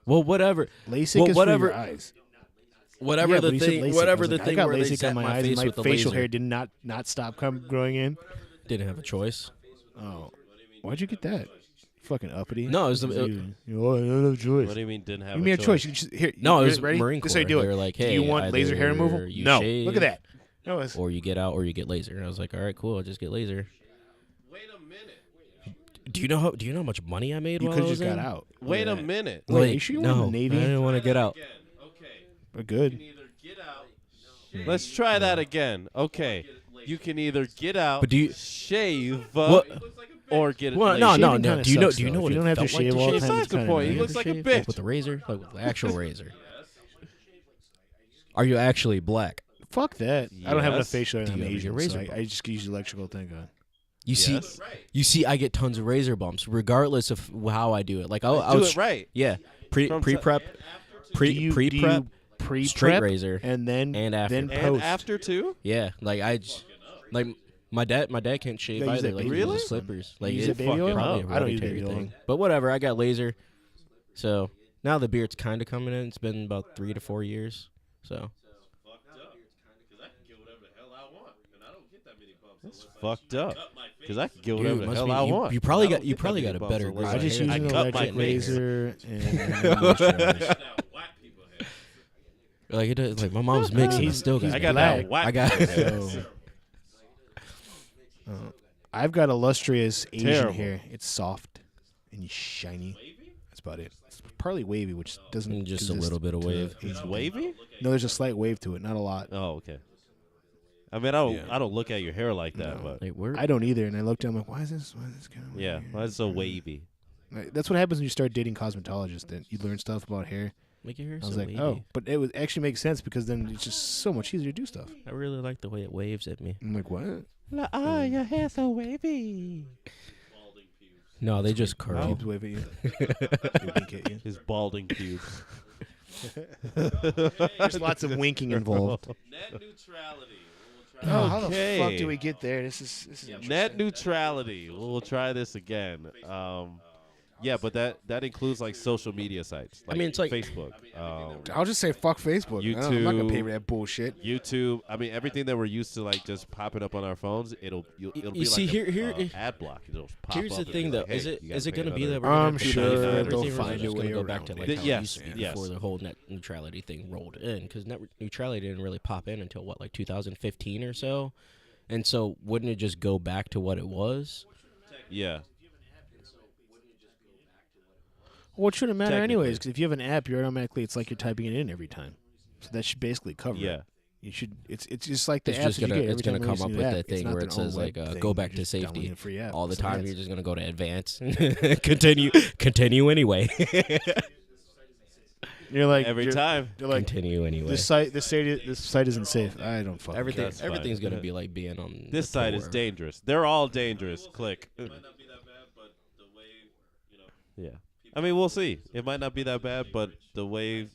[SPEAKER 3] Well, whatever.
[SPEAKER 1] LASIK
[SPEAKER 3] Well,
[SPEAKER 1] is
[SPEAKER 3] whatever-
[SPEAKER 1] for your eyes.
[SPEAKER 3] Whatever
[SPEAKER 1] Yeah,
[SPEAKER 3] the
[SPEAKER 1] but he said
[SPEAKER 3] thing,
[SPEAKER 1] LASIK.
[SPEAKER 3] whatever
[SPEAKER 1] I was
[SPEAKER 3] the
[SPEAKER 1] like,
[SPEAKER 3] thing
[SPEAKER 1] I got
[SPEAKER 3] where they
[SPEAKER 1] LASIK
[SPEAKER 3] zap
[SPEAKER 1] on my
[SPEAKER 3] my
[SPEAKER 1] eyes,
[SPEAKER 3] face
[SPEAKER 1] and
[SPEAKER 3] with
[SPEAKER 1] my
[SPEAKER 3] the
[SPEAKER 1] facial
[SPEAKER 3] laser.
[SPEAKER 1] hair did not stop growing in.
[SPEAKER 3] Didn't have a choice.
[SPEAKER 1] Oh, why'd you get that? Fucking uppity.
[SPEAKER 3] No, it was the-
[SPEAKER 1] oh, I don't have a choice.
[SPEAKER 2] What do you mean didn't have
[SPEAKER 1] Give me a choice. You can just, here,
[SPEAKER 3] No,
[SPEAKER 1] you
[SPEAKER 3] it was
[SPEAKER 1] ready?
[SPEAKER 3] Marine
[SPEAKER 1] This is how you
[SPEAKER 3] Corps.
[SPEAKER 1] do
[SPEAKER 3] They
[SPEAKER 1] it.
[SPEAKER 3] were like,
[SPEAKER 1] do
[SPEAKER 3] hey,
[SPEAKER 1] you want laser hair
[SPEAKER 3] either
[SPEAKER 1] removal?
[SPEAKER 3] you
[SPEAKER 1] No.
[SPEAKER 3] shave
[SPEAKER 1] Look at that. No, it's,
[SPEAKER 3] Or you get out, or you get laser. And I was like, all right, cool. I'll just get laser.
[SPEAKER 2] Wait a minute.
[SPEAKER 3] Do you know how much money I made
[SPEAKER 1] you
[SPEAKER 3] while
[SPEAKER 1] could
[SPEAKER 3] I
[SPEAKER 1] have
[SPEAKER 3] was
[SPEAKER 1] just got
[SPEAKER 3] in?
[SPEAKER 1] out.
[SPEAKER 2] Wait
[SPEAKER 1] Look
[SPEAKER 2] a
[SPEAKER 1] at that.
[SPEAKER 2] minute.
[SPEAKER 1] Wait,
[SPEAKER 3] Like,
[SPEAKER 1] you sure you were
[SPEAKER 3] no,
[SPEAKER 1] in the Navy?
[SPEAKER 3] I didn't want to get out.
[SPEAKER 2] Okay.
[SPEAKER 1] We're good.
[SPEAKER 2] Either get out. Let's try that again. Okay. You can either get out,
[SPEAKER 3] But do you-
[SPEAKER 2] shave,
[SPEAKER 3] What?
[SPEAKER 2] or get it.
[SPEAKER 3] Well,
[SPEAKER 2] lasered.
[SPEAKER 3] no.
[SPEAKER 1] Shaving kinda
[SPEAKER 3] Do you know?
[SPEAKER 1] sucks,
[SPEAKER 3] Do you
[SPEAKER 1] though.
[SPEAKER 3] know
[SPEAKER 1] If
[SPEAKER 3] what
[SPEAKER 1] you
[SPEAKER 3] it
[SPEAKER 1] don't have to
[SPEAKER 3] felt like
[SPEAKER 1] shave all the
[SPEAKER 3] shave?
[SPEAKER 1] time,
[SPEAKER 2] Besides
[SPEAKER 1] it's
[SPEAKER 2] the
[SPEAKER 1] kinda
[SPEAKER 2] point, he
[SPEAKER 1] nice.
[SPEAKER 2] looks like a
[SPEAKER 3] Shave?
[SPEAKER 2] bitch.
[SPEAKER 3] Like with the razor, like with the actual razor. Are you actually black?
[SPEAKER 1] Fuck that. I don't have enough
[SPEAKER 2] Yes.
[SPEAKER 1] facial hair.
[SPEAKER 3] Do
[SPEAKER 1] I'm
[SPEAKER 3] you have
[SPEAKER 1] Asian,
[SPEAKER 3] your razor
[SPEAKER 1] so I
[SPEAKER 3] bumps?
[SPEAKER 1] just use electrical. Thank God.
[SPEAKER 3] You
[SPEAKER 2] Yes.
[SPEAKER 3] see, I get tons of razor bumps, regardless of how I do it. Like I
[SPEAKER 2] Do
[SPEAKER 3] was
[SPEAKER 2] it right.
[SPEAKER 3] Yeah, pre
[SPEAKER 2] From
[SPEAKER 3] prep,
[SPEAKER 1] Do you
[SPEAKER 3] pre-prep,
[SPEAKER 1] pre-prep
[SPEAKER 3] straight razor,
[SPEAKER 1] and then
[SPEAKER 3] and after.
[SPEAKER 1] then
[SPEAKER 2] And
[SPEAKER 1] post.
[SPEAKER 2] after too?
[SPEAKER 3] Yeah, like My dad can't shave
[SPEAKER 1] You use
[SPEAKER 3] either.
[SPEAKER 1] that
[SPEAKER 3] Like
[SPEAKER 1] baby
[SPEAKER 3] he
[SPEAKER 2] oil?
[SPEAKER 3] uses slippers. Like
[SPEAKER 1] use
[SPEAKER 3] it's
[SPEAKER 1] that baby oil?
[SPEAKER 3] probably a
[SPEAKER 1] I don't use
[SPEAKER 3] hereditary
[SPEAKER 1] baby oil.
[SPEAKER 3] thing. But whatever. I got laser, so now the beard's kind of coming in. It's been about 3 to 4 years. So
[SPEAKER 2] That's fucked up. Because I can get
[SPEAKER 3] Dude,
[SPEAKER 2] whatever the
[SPEAKER 3] must
[SPEAKER 2] hell
[SPEAKER 3] be-
[SPEAKER 2] I
[SPEAKER 3] you-
[SPEAKER 2] want.
[SPEAKER 3] you probably
[SPEAKER 2] I
[SPEAKER 3] got-
[SPEAKER 2] don't
[SPEAKER 3] you
[SPEAKER 2] get that
[SPEAKER 3] probably
[SPEAKER 2] many
[SPEAKER 3] got a
[SPEAKER 2] bumps
[SPEAKER 3] better
[SPEAKER 2] unless
[SPEAKER 1] I
[SPEAKER 3] gray
[SPEAKER 1] just
[SPEAKER 3] hair.
[SPEAKER 1] use
[SPEAKER 2] I
[SPEAKER 1] an
[SPEAKER 2] cut my
[SPEAKER 1] electric
[SPEAKER 2] face.
[SPEAKER 1] laser and moisturize.
[SPEAKER 3] like it does, like my mom's mixing. I
[SPEAKER 1] He's-
[SPEAKER 3] still got.
[SPEAKER 1] he's
[SPEAKER 2] I
[SPEAKER 3] it.
[SPEAKER 2] got
[SPEAKER 1] black.
[SPEAKER 2] that whack.
[SPEAKER 3] I got.
[SPEAKER 1] So, I've got illustrious Asian
[SPEAKER 2] Terrible.
[SPEAKER 1] hair. It's soft and shiny. That's about it. It's partly wavy, which doesn't
[SPEAKER 3] Just a
[SPEAKER 1] exist
[SPEAKER 3] little bit of
[SPEAKER 1] to
[SPEAKER 3] wave.
[SPEAKER 1] Asian
[SPEAKER 2] It's
[SPEAKER 1] people.
[SPEAKER 2] wavy?
[SPEAKER 1] No, there's a slight wave to it, not a lot.
[SPEAKER 2] Oh, okay. I mean, I don't look at your hair like that,
[SPEAKER 1] No.
[SPEAKER 2] but
[SPEAKER 3] Like where?
[SPEAKER 1] I don't either, and I looked at it, I'm like, why is this kind of
[SPEAKER 2] yeah, why is it so wavy?
[SPEAKER 1] That's what happens when you start dating cosmetologists. Then you learn stuff about hair.
[SPEAKER 3] Make your hair
[SPEAKER 1] I was
[SPEAKER 3] so
[SPEAKER 1] like,
[SPEAKER 3] wavy.
[SPEAKER 1] oh, but it would actually make sense because then it's just so much easier to do stuff.
[SPEAKER 3] I really like the way it waves at me.
[SPEAKER 1] I'm like, what?
[SPEAKER 2] Your hair's so wavy.
[SPEAKER 3] No, they just curl.
[SPEAKER 1] Pubes wave at you. They wink at you.
[SPEAKER 2] His balding pubes.
[SPEAKER 1] There's lots of winking involved.
[SPEAKER 2] Net neutrality.
[SPEAKER 1] Oh, how the
[SPEAKER 2] Okay.
[SPEAKER 1] fuck do we get there? This is
[SPEAKER 2] Net neutrality. We'll try this again. Yeah, but that includes like social media sites. Like
[SPEAKER 3] mean, it's like-
[SPEAKER 2] Facebook,
[SPEAKER 1] I'll just say fuck Facebook. I'm not gonna pay for that bullshit.
[SPEAKER 2] YouTube. I mean, everything that we're used to like just popping up on our phones. It'll be
[SPEAKER 3] see,
[SPEAKER 2] like
[SPEAKER 3] here-
[SPEAKER 2] ad block. It'll pop
[SPEAKER 3] Here's
[SPEAKER 2] up
[SPEAKER 3] the
[SPEAKER 2] and
[SPEAKER 3] thing,
[SPEAKER 2] be
[SPEAKER 3] though.
[SPEAKER 2] like, hey,
[SPEAKER 3] Is
[SPEAKER 2] you
[SPEAKER 3] it
[SPEAKER 2] gotta pay
[SPEAKER 3] going to be
[SPEAKER 2] another
[SPEAKER 3] that we're gonna
[SPEAKER 1] I'm
[SPEAKER 3] have to
[SPEAKER 1] sure
[SPEAKER 3] shut down
[SPEAKER 1] they'll
[SPEAKER 3] everything, or is it
[SPEAKER 1] find a
[SPEAKER 3] just gonna
[SPEAKER 1] way
[SPEAKER 3] go back to
[SPEAKER 1] around
[SPEAKER 3] like
[SPEAKER 1] it.
[SPEAKER 3] how
[SPEAKER 2] Yes,
[SPEAKER 3] it used to be
[SPEAKER 2] yes.
[SPEAKER 3] before the whole net neutrality thing rolled in? Because net neutrality didn't really pop in until what, like 2015 or so. And so, wouldn't it just go back to what it was?
[SPEAKER 2] Yeah.
[SPEAKER 1] Well, it shouldn't matter
[SPEAKER 2] Technically.
[SPEAKER 1] anyways, because if you have an app, you're automatically it's like you're typing it in every time. So that should basically cover
[SPEAKER 2] Yeah.
[SPEAKER 1] it. You should. It's just like the
[SPEAKER 3] It's
[SPEAKER 1] apps
[SPEAKER 3] just
[SPEAKER 1] that you
[SPEAKER 3] gonna
[SPEAKER 1] get every
[SPEAKER 3] it's gonna
[SPEAKER 1] time
[SPEAKER 3] come
[SPEAKER 1] you
[SPEAKER 3] up
[SPEAKER 1] use
[SPEAKER 3] with
[SPEAKER 1] an
[SPEAKER 3] that
[SPEAKER 1] app. It's
[SPEAKER 3] thing
[SPEAKER 1] not
[SPEAKER 3] where
[SPEAKER 1] their
[SPEAKER 3] it says
[SPEAKER 1] own
[SPEAKER 3] like
[SPEAKER 1] web thing.
[SPEAKER 3] go back
[SPEAKER 1] You're
[SPEAKER 3] to
[SPEAKER 1] just downloading
[SPEAKER 3] safety
[SPEAKER 1] a free app.
[SPEAKER 3] all the
[SPEAKER 1] So
[SPEAKER 3] time.
[SPEAKER 1] that's-
[SPEAKER 3] You're just gonna go to advanced, continue anyway,
[SPEAKER 1] You're like
[SPEAKER 2] Every
[SPEAKER 1] you're-
[SPEAKER 2] time.
[SPEAKER 1] You're like
[SPEAKER 3] continue anyway.
[SPEAKER 1] this site isn't safe. I don't fucking
[SPEAKER 3] Everything
[SPEAKER 1] care.
[SPEAKER 2] That's
[SPEAKER 3] everything's
[SPEAKER 2] fine.
[SPEAKER 3] gonna be like being on
[SPEAKER 2] This
[SPEAKER 3] the
[SPEAKER 2] site is
[SPEAKER 3] tour.
[SPEAKER 2] dangerous. They're all dangerous. Click. Yeah. I mean, we'll see. It might not be that bad, but the way,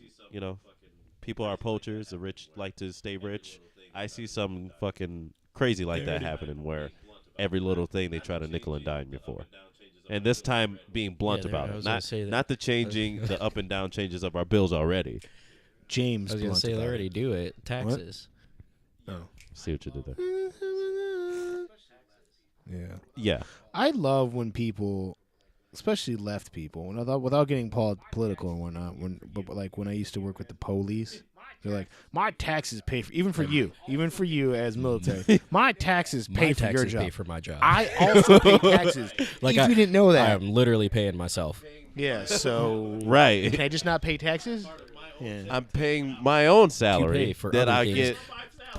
[SPEAKER 2] people are poachers. The rich like to stay rich. I see some fucking crazy like that happening where every little thing they try to nickel and dime you for. And this time being blunt
[SPEAKER 3] Yeah,
[SPEAKER 2] about
[SPEAKER 3] I
[SPEAKER 2] it.
[SPEAKER 3] was gonna
[SPEAKER 2] Not
[SPEAKER 3] say that.
[SPEAKER 2] not the changing, the up and down changes of our bills already.
[SPEAKER 1] James
[SPEAKER 3] I was gonna
[SPEAKER 1] Blunt
[SPEAKER 3] say they
[SPEAKER 1] about
[SPEAKER 3] already
[SPEAKER 1] it.
[SPEAKER 3] do it. Taxes.
[SPEAKER 2] See what you did there.
[SPEAKER 1] Yeah.
[SPEAKER 2] Yeah.
[SPEAKER 1] I love when people, especially left people, without getting political and whatnot, but like when I used to work with the police, they're like, my taxes pay for, even for you as military, my taxes pay
[SPEAKER 3] My
[SPEAKER 1] for
[SPEAKER 3] taxes
[SPEAKER 1] your job.
[SPEAKER 3] pay for my job.
[SPEAKER 1] I also pay taxes.
[SPEAKER 3] Like
[SPEAKER 1] if you didn't know that.
[SPEAKER 3] I'm literally paying myself.
[SPEAKER 1] Yeah, so
[SPEAKER 2] Right.
[SPEAKER 1] can I just not pay taxes? Yeah.
[SPEAKER 2] I'm paying my own salary
[SPEAKER 3] pay for
[SPEAKER 2] that
[SPEAKER 3] other
[SPEAKER 2] I
[SPEAKER 3] things.
[SPEAKER 2] get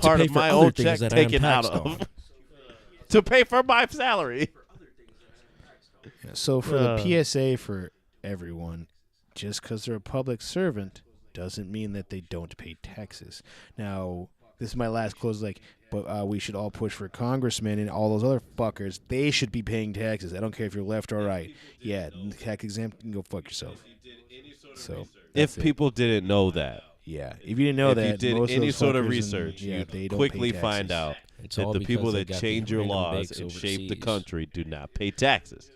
[SPEAKER 2] part
[SPEAKER 3] pay
[SPEAKER 2] of
[SPEAKER 3] for
[SPEAKER 2] my
[SPEAKER 3] other
[SPEAKER 2] own
[SPEAKER 3] things
[SPEAKER 2] check
[SPEAKER 3] that I am
[SPEAKER 2] taken out
[SPEAKER 3] taxed
[SPEAKER 2] of
[SPEAKER 3] on.
[SPEAKER 2] to pay for my salary.
[SPEAKER 1] So for the PSA for everyone, just because they're a public servant doesn't mean that they don't pay taxes. Now, this is my last close. But we should all push for congressmen and all those other fuckers. They should be paying taxes. I don't care if you're left or right. Yeah, tax exempt, you can go fuck yourself. So
[SPEAKER 2] If
[SPEAKER 1] that's it.
[SPEAKER 2] people didn't know that,
[SPEAKER 1] yeah, if you didn't know
[SPEAKER 2] if
[SPEAKER 1] that,
[SPEAKER 2] you did
[SPEAKER 1] most
[SPEAKER 2] any
[SPEAKER 1] those
[SPEAKER 2] sort of
[SPEAKER 1] fuckers
[SPEAKER 2] research,
[SPEAKER 1] they
[SPEAKER 2] you'd
[SPEAKER 1] don't
[SPEAKER 2] quickly
[SPEAKER 1] pay
[SPEAKER 2] find
[SPEAKER 1] taxes.
[SPEAKER 2] out
[SPEAKER 3] It's
[SPEAKER 2] that
[SPEAKER 3] all
[SPEAKER 2] the people
[SPEAKER 3] because they
[SPEAKER 2] that
[SPEAKER 3] got these
[SPEAKER 2] change your
[SPEAKER 3] random
[SPEAKER 2] laws
[SPEAKER 3] bakes
[SPEAKER 2] and shape the
[SPEAKER 3] overseas.
[SPEAKER 2] country do not pay taxes.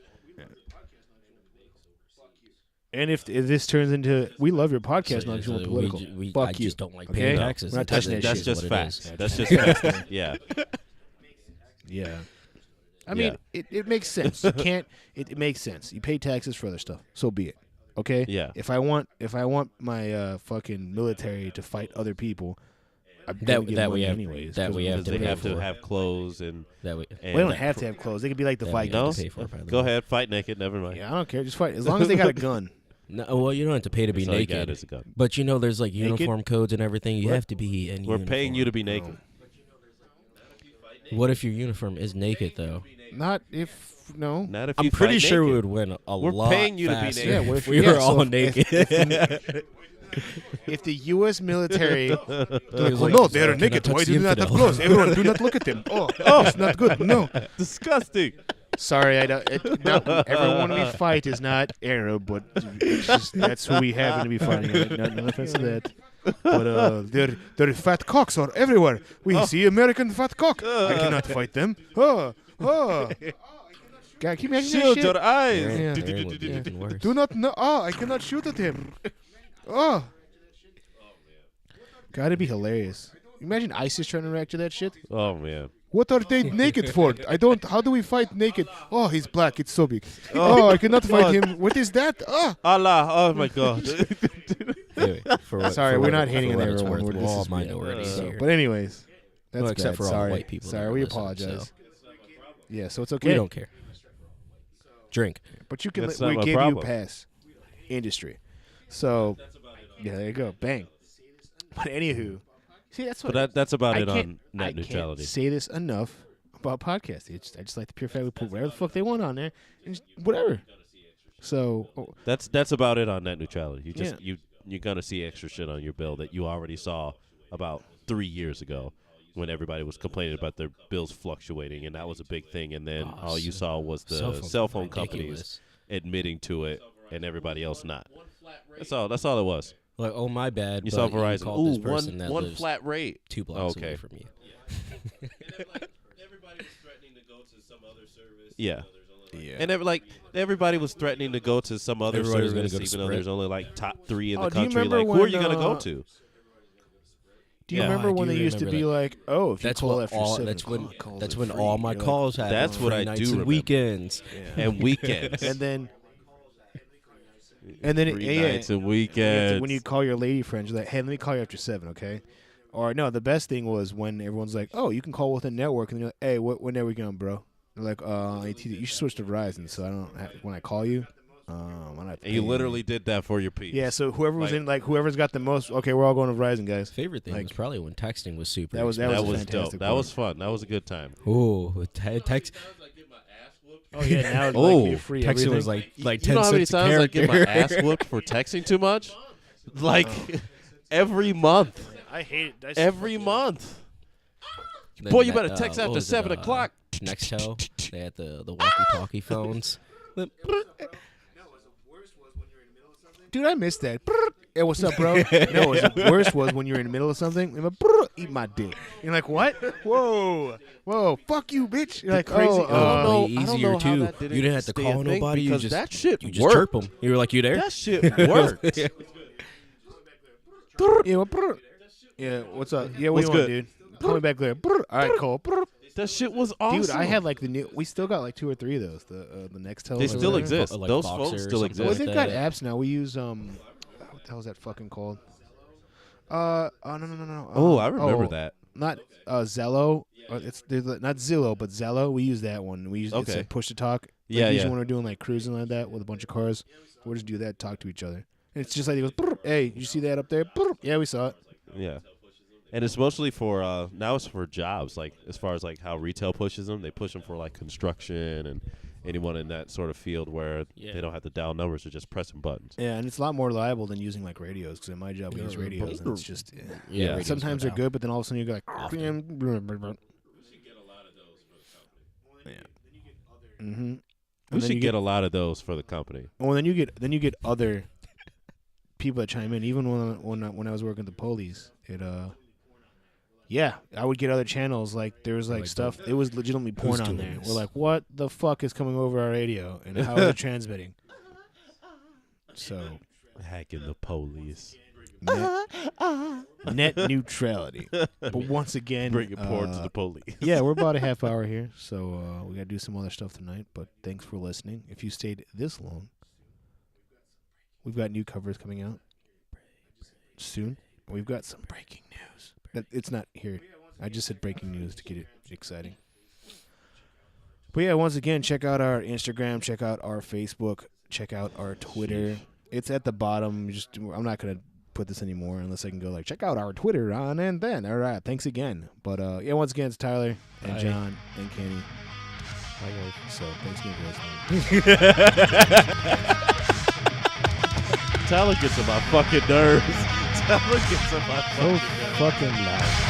[SPEAKER 1] And if this turns into, we love your podcast, not
[SPEAKER 3] So
[SPEAKER 1] because we're political.
[SPEAKER 3] I
[SPEAKER 1] Fuck you.
[SPEAKER 3] just don't like
[SPEAKER 1] Okay?
[SPEAKER 3] paying taxes.
[SPEAKER 1] We're not touching that
[SPEAKER 2] That's
[SPEAKER 1] shit.
[SPEAKER 2] just
[SPEAKER 3] what it
[SPEAKER 2] facts.
[SPEAKER 3] is.
[SPEAKER 2] That's just facts. Yeah.
[SPEAKER 1] Yeah. I mean, it makes sense. You can't. It makes sense. You pay taxes for other stuff. So be it. Okay.
[SPEAKER 2] Yeah.
[SPEAKER 1] If I want my fucking military to fight other people, I'm
[SPEAKER 3] That-
[SPEAKER 1] gonna give
[SPEAKER 3] that
[SPEAKER 1] money
[SPEAKER 3] we have-
[SPEAKER 1] anyways.
[SPEAKER 3] that
[SPEAKER 1] 'cause
[SPEAKER 3] we
[SPEAKER 1] of
[SPEAKER 3] have
[SPEAKER 2] Because
[SPEAKER 3] to
[SPEAKER 2] they
[SPEAKER 3] pay
[SPEAKER 2] have to
[SPEAKER 3] for.
[SPEAKER 2] have clothes and.
[SPEAKER 3] That we,
[SPEAKER 2] and
[SPEAKER 1] Well, they don't have to have clothes. They could be like the
[SPEAKER 3] that we
[SPEAKER 1] Vikings.
[SPEAKER 3] have
[SPEAKER 2] No?
[SPEAKER 3] to pay for, by the
[SPEAKER 2] Go
[SPEAKER 3] way.
[SPEAKER 2] ahead, fight naked. Never mind.
[SPEAKER 1] Yeah, I don't care. Just fight as long as they got a gun.
[SPEAKER 3] No, well, you don't have to pay to be
[SPEAKER 2] That's all you got
[SPEAKER 3] naked.
[SPEAKER 2] is a gun.
[SPEAKER 3] But there's like
[SPEAKER 1] Naked?
[SPEAKER 3] uniform codes and everything. You
[SPEAKER 1] What?
[SPEAKER 3] have to be in
[SPEAKER 2] We're paying you to be
[SPEAKER 1] No.
[SPEAKER 2] naked.
[SPEAKER 3] What if your uniform is naked though?
[SPEAKER 1] Not if no.
[SPEAKER 2] Not if
[SPEAKER 3] I'm
[SPEAKER 2] you
[SPEAKER 3] pretty
[SPEAKER 2] fight
[SPEAKER 3] sure we
[SPEAKER 2] naked.
[SPEAKER 3] would win a
[SPEAKER 2] We're
[SPEAKER 3] lot
[SPEAKER 2] paying you to be
[SPEAKER 3] faster
[SPEAKER 2] naked.
[SPEAKER 1] Yeah, what
[SPEAKER 3] if
[SPEAKER 1] if-
[SPEAKER 3] we
[SPEAKER 1] yeah,
[SPEAKER 3] were
[SPEAKER 1] so
[SPEAKER 3] all
[SPEAKER 1] if-
[SPEAKER 3] naked.
[SPEAKER 1] If the U.S. military,
[SPEAKER 3] He
[SPEAKER 1] oh,
[SPEAKER 3] was like,
[SPEAKER 1] no, they're
[SPEAKER 3] "Can I
[SPEAKER 1] naked.
[SPEAKER 3] touch
[SPEAKER 1] Why
[SPEAKER 3] the
[SPEAKER 1] do not have
[SPEAKER 3] infidel?"
[SPEAKER 1] clothes? Everyone, do not look at them. Oh, it's not good. No.
[SPEAKER 2] Disgusting.
[SPEAKER 1] Sorry, I don't. Not everyone we fight is not Arab, but it's just, that's who we happen to be fighting. No offense to that. But their fat cocks are everywhere. We see American fat cock. I cannot fight them. God, can you imagine that
[SPEAKER 2] Shield
[SPEAKER 1] shit?
[SPEAKER 2] your eyes.
[SPEAKER 1] Yeah.
[SPEAKER 3] Aaron would be even worse.
[SPEAKER 1] Do not know. I cannot shoot at him. Oh. Gotta be hilarious. Imagine ISIS trying to react to that shit.
[SPEAKER 2] Oh man.
[SPEAKER 1] What are they naked for? I don't. How do we fight naked? Oh, he's black. It's so big. Oh, I cannot fight him. What is that? Oh.
[SPEAKER 2] Allah. Oh my God.
[SPEAKER 3] Anyway,
[SPEAKER 1] Sorry, we're not hating on
[SPEAKER 3] what it's
[SPEAKER 1] everyone.
[SPEAKER 3] worth,
[SPEAKER 1] We're
[SPEAKER 3] We're all
[SPEAKER 1] just-
[SPEAKER 3] minorities
[SPEAKER 1] So,
[SPEAKER 3] here.
[SPEAKER 1] but anyways, that's
[SPEAKER 3] Well, except
[SPEAKER 1] bad.
[SPEAKER 3] for all the
[SPEAKER 1] Sorry.
[SPEAKER 3] white people that
[SPEAKER 1] Sorry,
[SPEAKER 3] are
[SPEAKER 1] we
[SPEAKER 3] listening,
[SPEAKER 1] apologize.
[SPEAKER 3] so.
[SPEAKER 1] Yeah, so it's okay.
[SPEAKER 3] We don't care. Drink.
[SPEAKER 1] But you can.
[SPEAKER 2] That's
[SPEAKER 1] We
[SPEAKER 2] not my
[SPEAKER 1] gave you a
[SPEAKER 2] problem.
[SPEAKER 1] pass. Industry. So, yeah, there you go. Bang. But anywho, see, that's what.
[SPEAKER 2] But that's about
[SPEAKER 1] I
[SPEAKER 2] it
[SPEAKER 1] can't-
[SPEAKER 2] on
[SPEAKER 1] I
[SPEAKER 2] net neutrality.
[SPEAKER 1] can't say this enough about podcasting. I just like the pure fact we put whatever the fuck they want on there, and just whatever. So,
[SPEAKER 2] That's about it on net neutrality. You just
[SPEAKER 1] Yeah.
[SPEAKER 2] you're gonna see extra shit on your bill that you already saw about 3 years ago when everybody was complaining about their bills fluctuating, and that was a big thing. And then all you saw was the cell phone companies
[SPEAKER 3] ridiculous.
[SPEAKER 2] admitting to it, and everybody else not. That's all it was.
[SPEAKER 3] Like, oh my bad.
[SPEAKER 2] You
[SPEAKER 3] but
[SPEAKER 2] saw
[SPEAKER 3] You
[SPEAKER 2] Verizon.
[SPEAKER 3] called this
[SPEAKER 2] Ooh,
[SPEAKER 3] person that
[SPEAKER 2] one
[SPEAKER 3] lives
[SPEAKER 2] flat rate.
[SPEAKER 3] 2 blocks
[SPEAKER 2] Okay.
[SPEAKER 3] away from you.
[SPEAKER 2] Everybody was threatening to go to some other service. Yeah.
[SPEAKER 1] yeah.
[SPEAKER 2] And everybody was threatening to go to some other
[SPEAKER 3] Everybody's gonna
[SPEAKER 2] service,
[SPEAKER 3] go to
[SPEAKER 2] even though
[SPEAKER 3] Sprint.
[SPEAKER 2] there's only like top 3 in
[SPEAKER 1] Oh,
[SPEAKER 2] the
[SPEAKER 1] do you
[SPEAKER 2] country.
[SPEAKER 1] remember
[SPEAKER 2] Like, who are
[SPEAKER 1] when,
[SPEAKER 2] you gonna go
[SPEAKER 1] uh,
[SPEAKER 2] to?
[SPEAKER 1] Do you
[SPEAKER 2] Yeah.
[SPEAKER 1] remember
[SPEAKER 3] I
[SPEAKER 1] when
[SPEAKER 3] do
[SPEAKER 1] they used to
[SPEAKER 3] remember
[SPEAKER 1] be
[SPEAKER 3] that.
[SPEAKER 1] like, oh, if you
[SPEAKER 3] That's
[SPEAKER 1] call
[SPEAKER 3] what
[SPEAKER 1] after
[SPEAKER 3] all.
[SPEAKER 1] 7
[SPEAKER 3] That's when.
[SPEAKER 1] o'clock, calls
[SPEAKER 3] That's
[SPEAKER 1] are
[SPEAKER 3] when
[SPEAKER 1] free.
[SPEAKER 3] all my
[SPEAKER 1] You're like,
[SPEAKER 3] calls had.
[SPEAKER 2] That's what
[SPEAKER 3] free
[SPEAKER 2] I
[SPEAKER 3] nights
[SPEAKER 2] do
[SPEAKER 3] and
[SPEAKER 2] remember.
[SPEAKER 3] weekends.
[SPEAKER 2] And weekends.
[SPEAKER 1] and then
[SPEAKER 2] Free nights and weekends.
[SPEAKER 1] when you call your lady friends, you're like, hey, let me call you after 7, okay? Or no, the best thing was when everyone's like, oh, you can call within network, and you're like, hey, what network you on, bro? They're like, AT&T. You should switch to Verizon, so I don't have, when I call you, I don't have to
[SPEAKER 2] And you
[SPEAKER 1] pay
[SPEAKER 2] literally did that for your piece.
[SPEAKER 1] Yeah, so whoever was
[SPEAKER 2] Like-
[SPEAKER 1] in, like, whoever's got the most, okay, we're all going to Verizon, guys.
[SPEAKER 3] Favorite thing
[SPEAKER 1] Like-
[SPEAKER 3] was probably when texting was super.
[SPEAKER 1] That was
[SPEAKER 2] That was
[SPEAKER 1] fantastic
[SPEAKER 2] dope. That
[SPEAKER 1] part.
[SPEAKER 2] was fun. That was a good time.
[SPEAKER 3] Oh, text.
[SPEAKER 1] Oh, yeah, now it's
[SPEAKER 2] Oh,
[SPEAKER 1] like free
[SPEAKER 3] Texting
[SPEAKER 1] everything.
[SPEAKER 3] was like
[SPEAKER 2] You
[SPEAKER 3] 10
[SPEAKER 2] know how many
[SPEAKER 3] cents a
[SPEAKER 2] times I get my
[SPEAKER 3] character.
[SPEAKER 2] ass whooped for texting too much? Like every month.
[SPEAKER 1] I hate it.
[SPEAKER 2] Every month.
[SPEAKER 3] Then
[SPEAKER 2] Boy, you
[SPEAKER 3] that,
[SPEAKER 2] better text
[SPEAKER 3] what
[SPEAKER 2] after
[SPEAKER 3] was it,
[SPEAKER 2] 7 o'clock.
[SPEAKER 3] Nextel, they had the walkie-talkie phones.
[SPEAKER 1] Dude, I missed that. Hey, what's up, bro? No, the worst was when you're in the middle of something. And eat my dick. You're like, what? Whoa, fuck you, bitch. You're like,
[SPEAKER 2] crazy-
[SPEAKER 1] oh,
[SPEAKER 2] I don't know.
[SPEAKER 3] Easier
[SPEAKER 2] I don't know how
[SPEAKER 3] too.
[SPEAKER 2] that didn't
[SPEAKER 3] You didn't have to
[SPEAKER 2] stay a
[SPEAKER 3] call
[SPEAKER 2] thing
[SPEAKER 3] nobody. You
[SPEAKER 2] because
[SPEAKER 3] just
[SPEAKER 2] that shit
[SPEAKER 3] you just
[SPEAKER 2] worked.
[SPEAKER 3] chirp them. You were like, you there?
[SPEAKER 2] That shit worked.
[SPEAKER 1] yeah, what's up? Yeah, what
[SPEAKER 2] What's
[SPEAKER 1] you want,
[SPEAKER 2] good?
[SPEAKER 1] dude? Call me back later. All right, cool.
[SPEAKER 2] That shit was awesome.
[SPEAKER 1] Dude, I had like the new. We still got like 2 or 3 of those. The Nextel.
[SPEAKER 2] They
[SPEAKER 1] or
[SPEAKER 2] still
[SPEAKER 1] whatever.
[SPEAKER 2] exist.
[SPEAKER 3] Like
[SPEAKER 2] Those
[SPEAKER 3] Voxer
[SPEAKER 2] phones
[SPEAKER 3] or
[SPEAKER 2] still
[SPEAKER 3] something
[SPEAKER 2] exist.
[SPEAKER 1] Well,
[SPEAKER 3] like
[SPEAKER 1] they've got
[SPEAKER 3] that.
[SPEAKER 1] apps now. We use what the hell is that fucking called? Oh no.
[SPEAKER 2] Oh, I remember that.
[SPEAKER 1] Not Zello. There's not Zillow, but Zello. We use that one. We use it's
[SPEAKER 2] Okay.
[SPEAKER 1] like push to talk.
[SPEAKER 2] Yeah,
[SPEAKER 1] usually
[SPEAKER 2] yeah.
[SPEAKER 1] when we're doing like cruising like that with a bunch of cars, we'll just do that, talk to each other. And it's just like he goes, "Brr, hey, you see that up there? Brr." Yeah, we saw it.
[SPEAKER 2] Yeah. And it's mostly for now it's for jobs, like as far as like how retail pushes them. They push them for like construction and anyone in that sort of field where
[SPEAKER 3] Yeah.
[SPEAKER 2] they don't have to dial numbers or just pressing buttons.
[SPEAKER 1] Yeah, and it's a lot more reliable than using like radios. Because in my job we use radios, and it's just
[SPEAKER 3] Yeah,
[SPEAKER 2] Yeah.
[SPEAKER 1] sometimes they're good, but then all of a sudden you go like, mm-hmm.
[SPEAKER 2] We should get a lot of those for the company.
[SPEAKER 1] Well, then you get other people that chime in. Even when I was working at the police, yeah, I would get other channels. Like there was like stuff. It was legitimately porn on
[SPEAKER 3] doing
[SPEAKER 1] there.
[SPEAKER 3] this?
[SPEAKER 1] We're like, what the fuck is coming over our radio, and how is it transmitting? So
[SPEAKER 2] Hacking the police.
[SPEAKER 1] net neutrality. But once again,
[SPEAKER 2] Bringing porn to the police.
[SPEAKER 1] yeah, we're about a half hour here, so we got to do some other stuff tonight. But thanks for listening. If you stayed this long, we've got new covers coming out soon. We've got some breaking news. It's not here. I just said breaking news to get it exciting. But yeah, once again, check out our Instagram, check out our Facebook, check out our Twitter. It's at the bottom. I'm not gonna put this anymore unless I can go like check out our Twitter on and then. All right, thanks again. But yeah, once again, it's Tyler and
[SPEAKER 3] Bye.
[SPEAKER 1] John and Kenny.
[SPEAKER 3] Bye, guys.
[SPEAKER 1] So thanks again for listening.
[SPEAKER 2] Tyler gets on my fucking nerves. Tyler gets on my fucking nerves.
[SPEAKER 1] Fucking loud.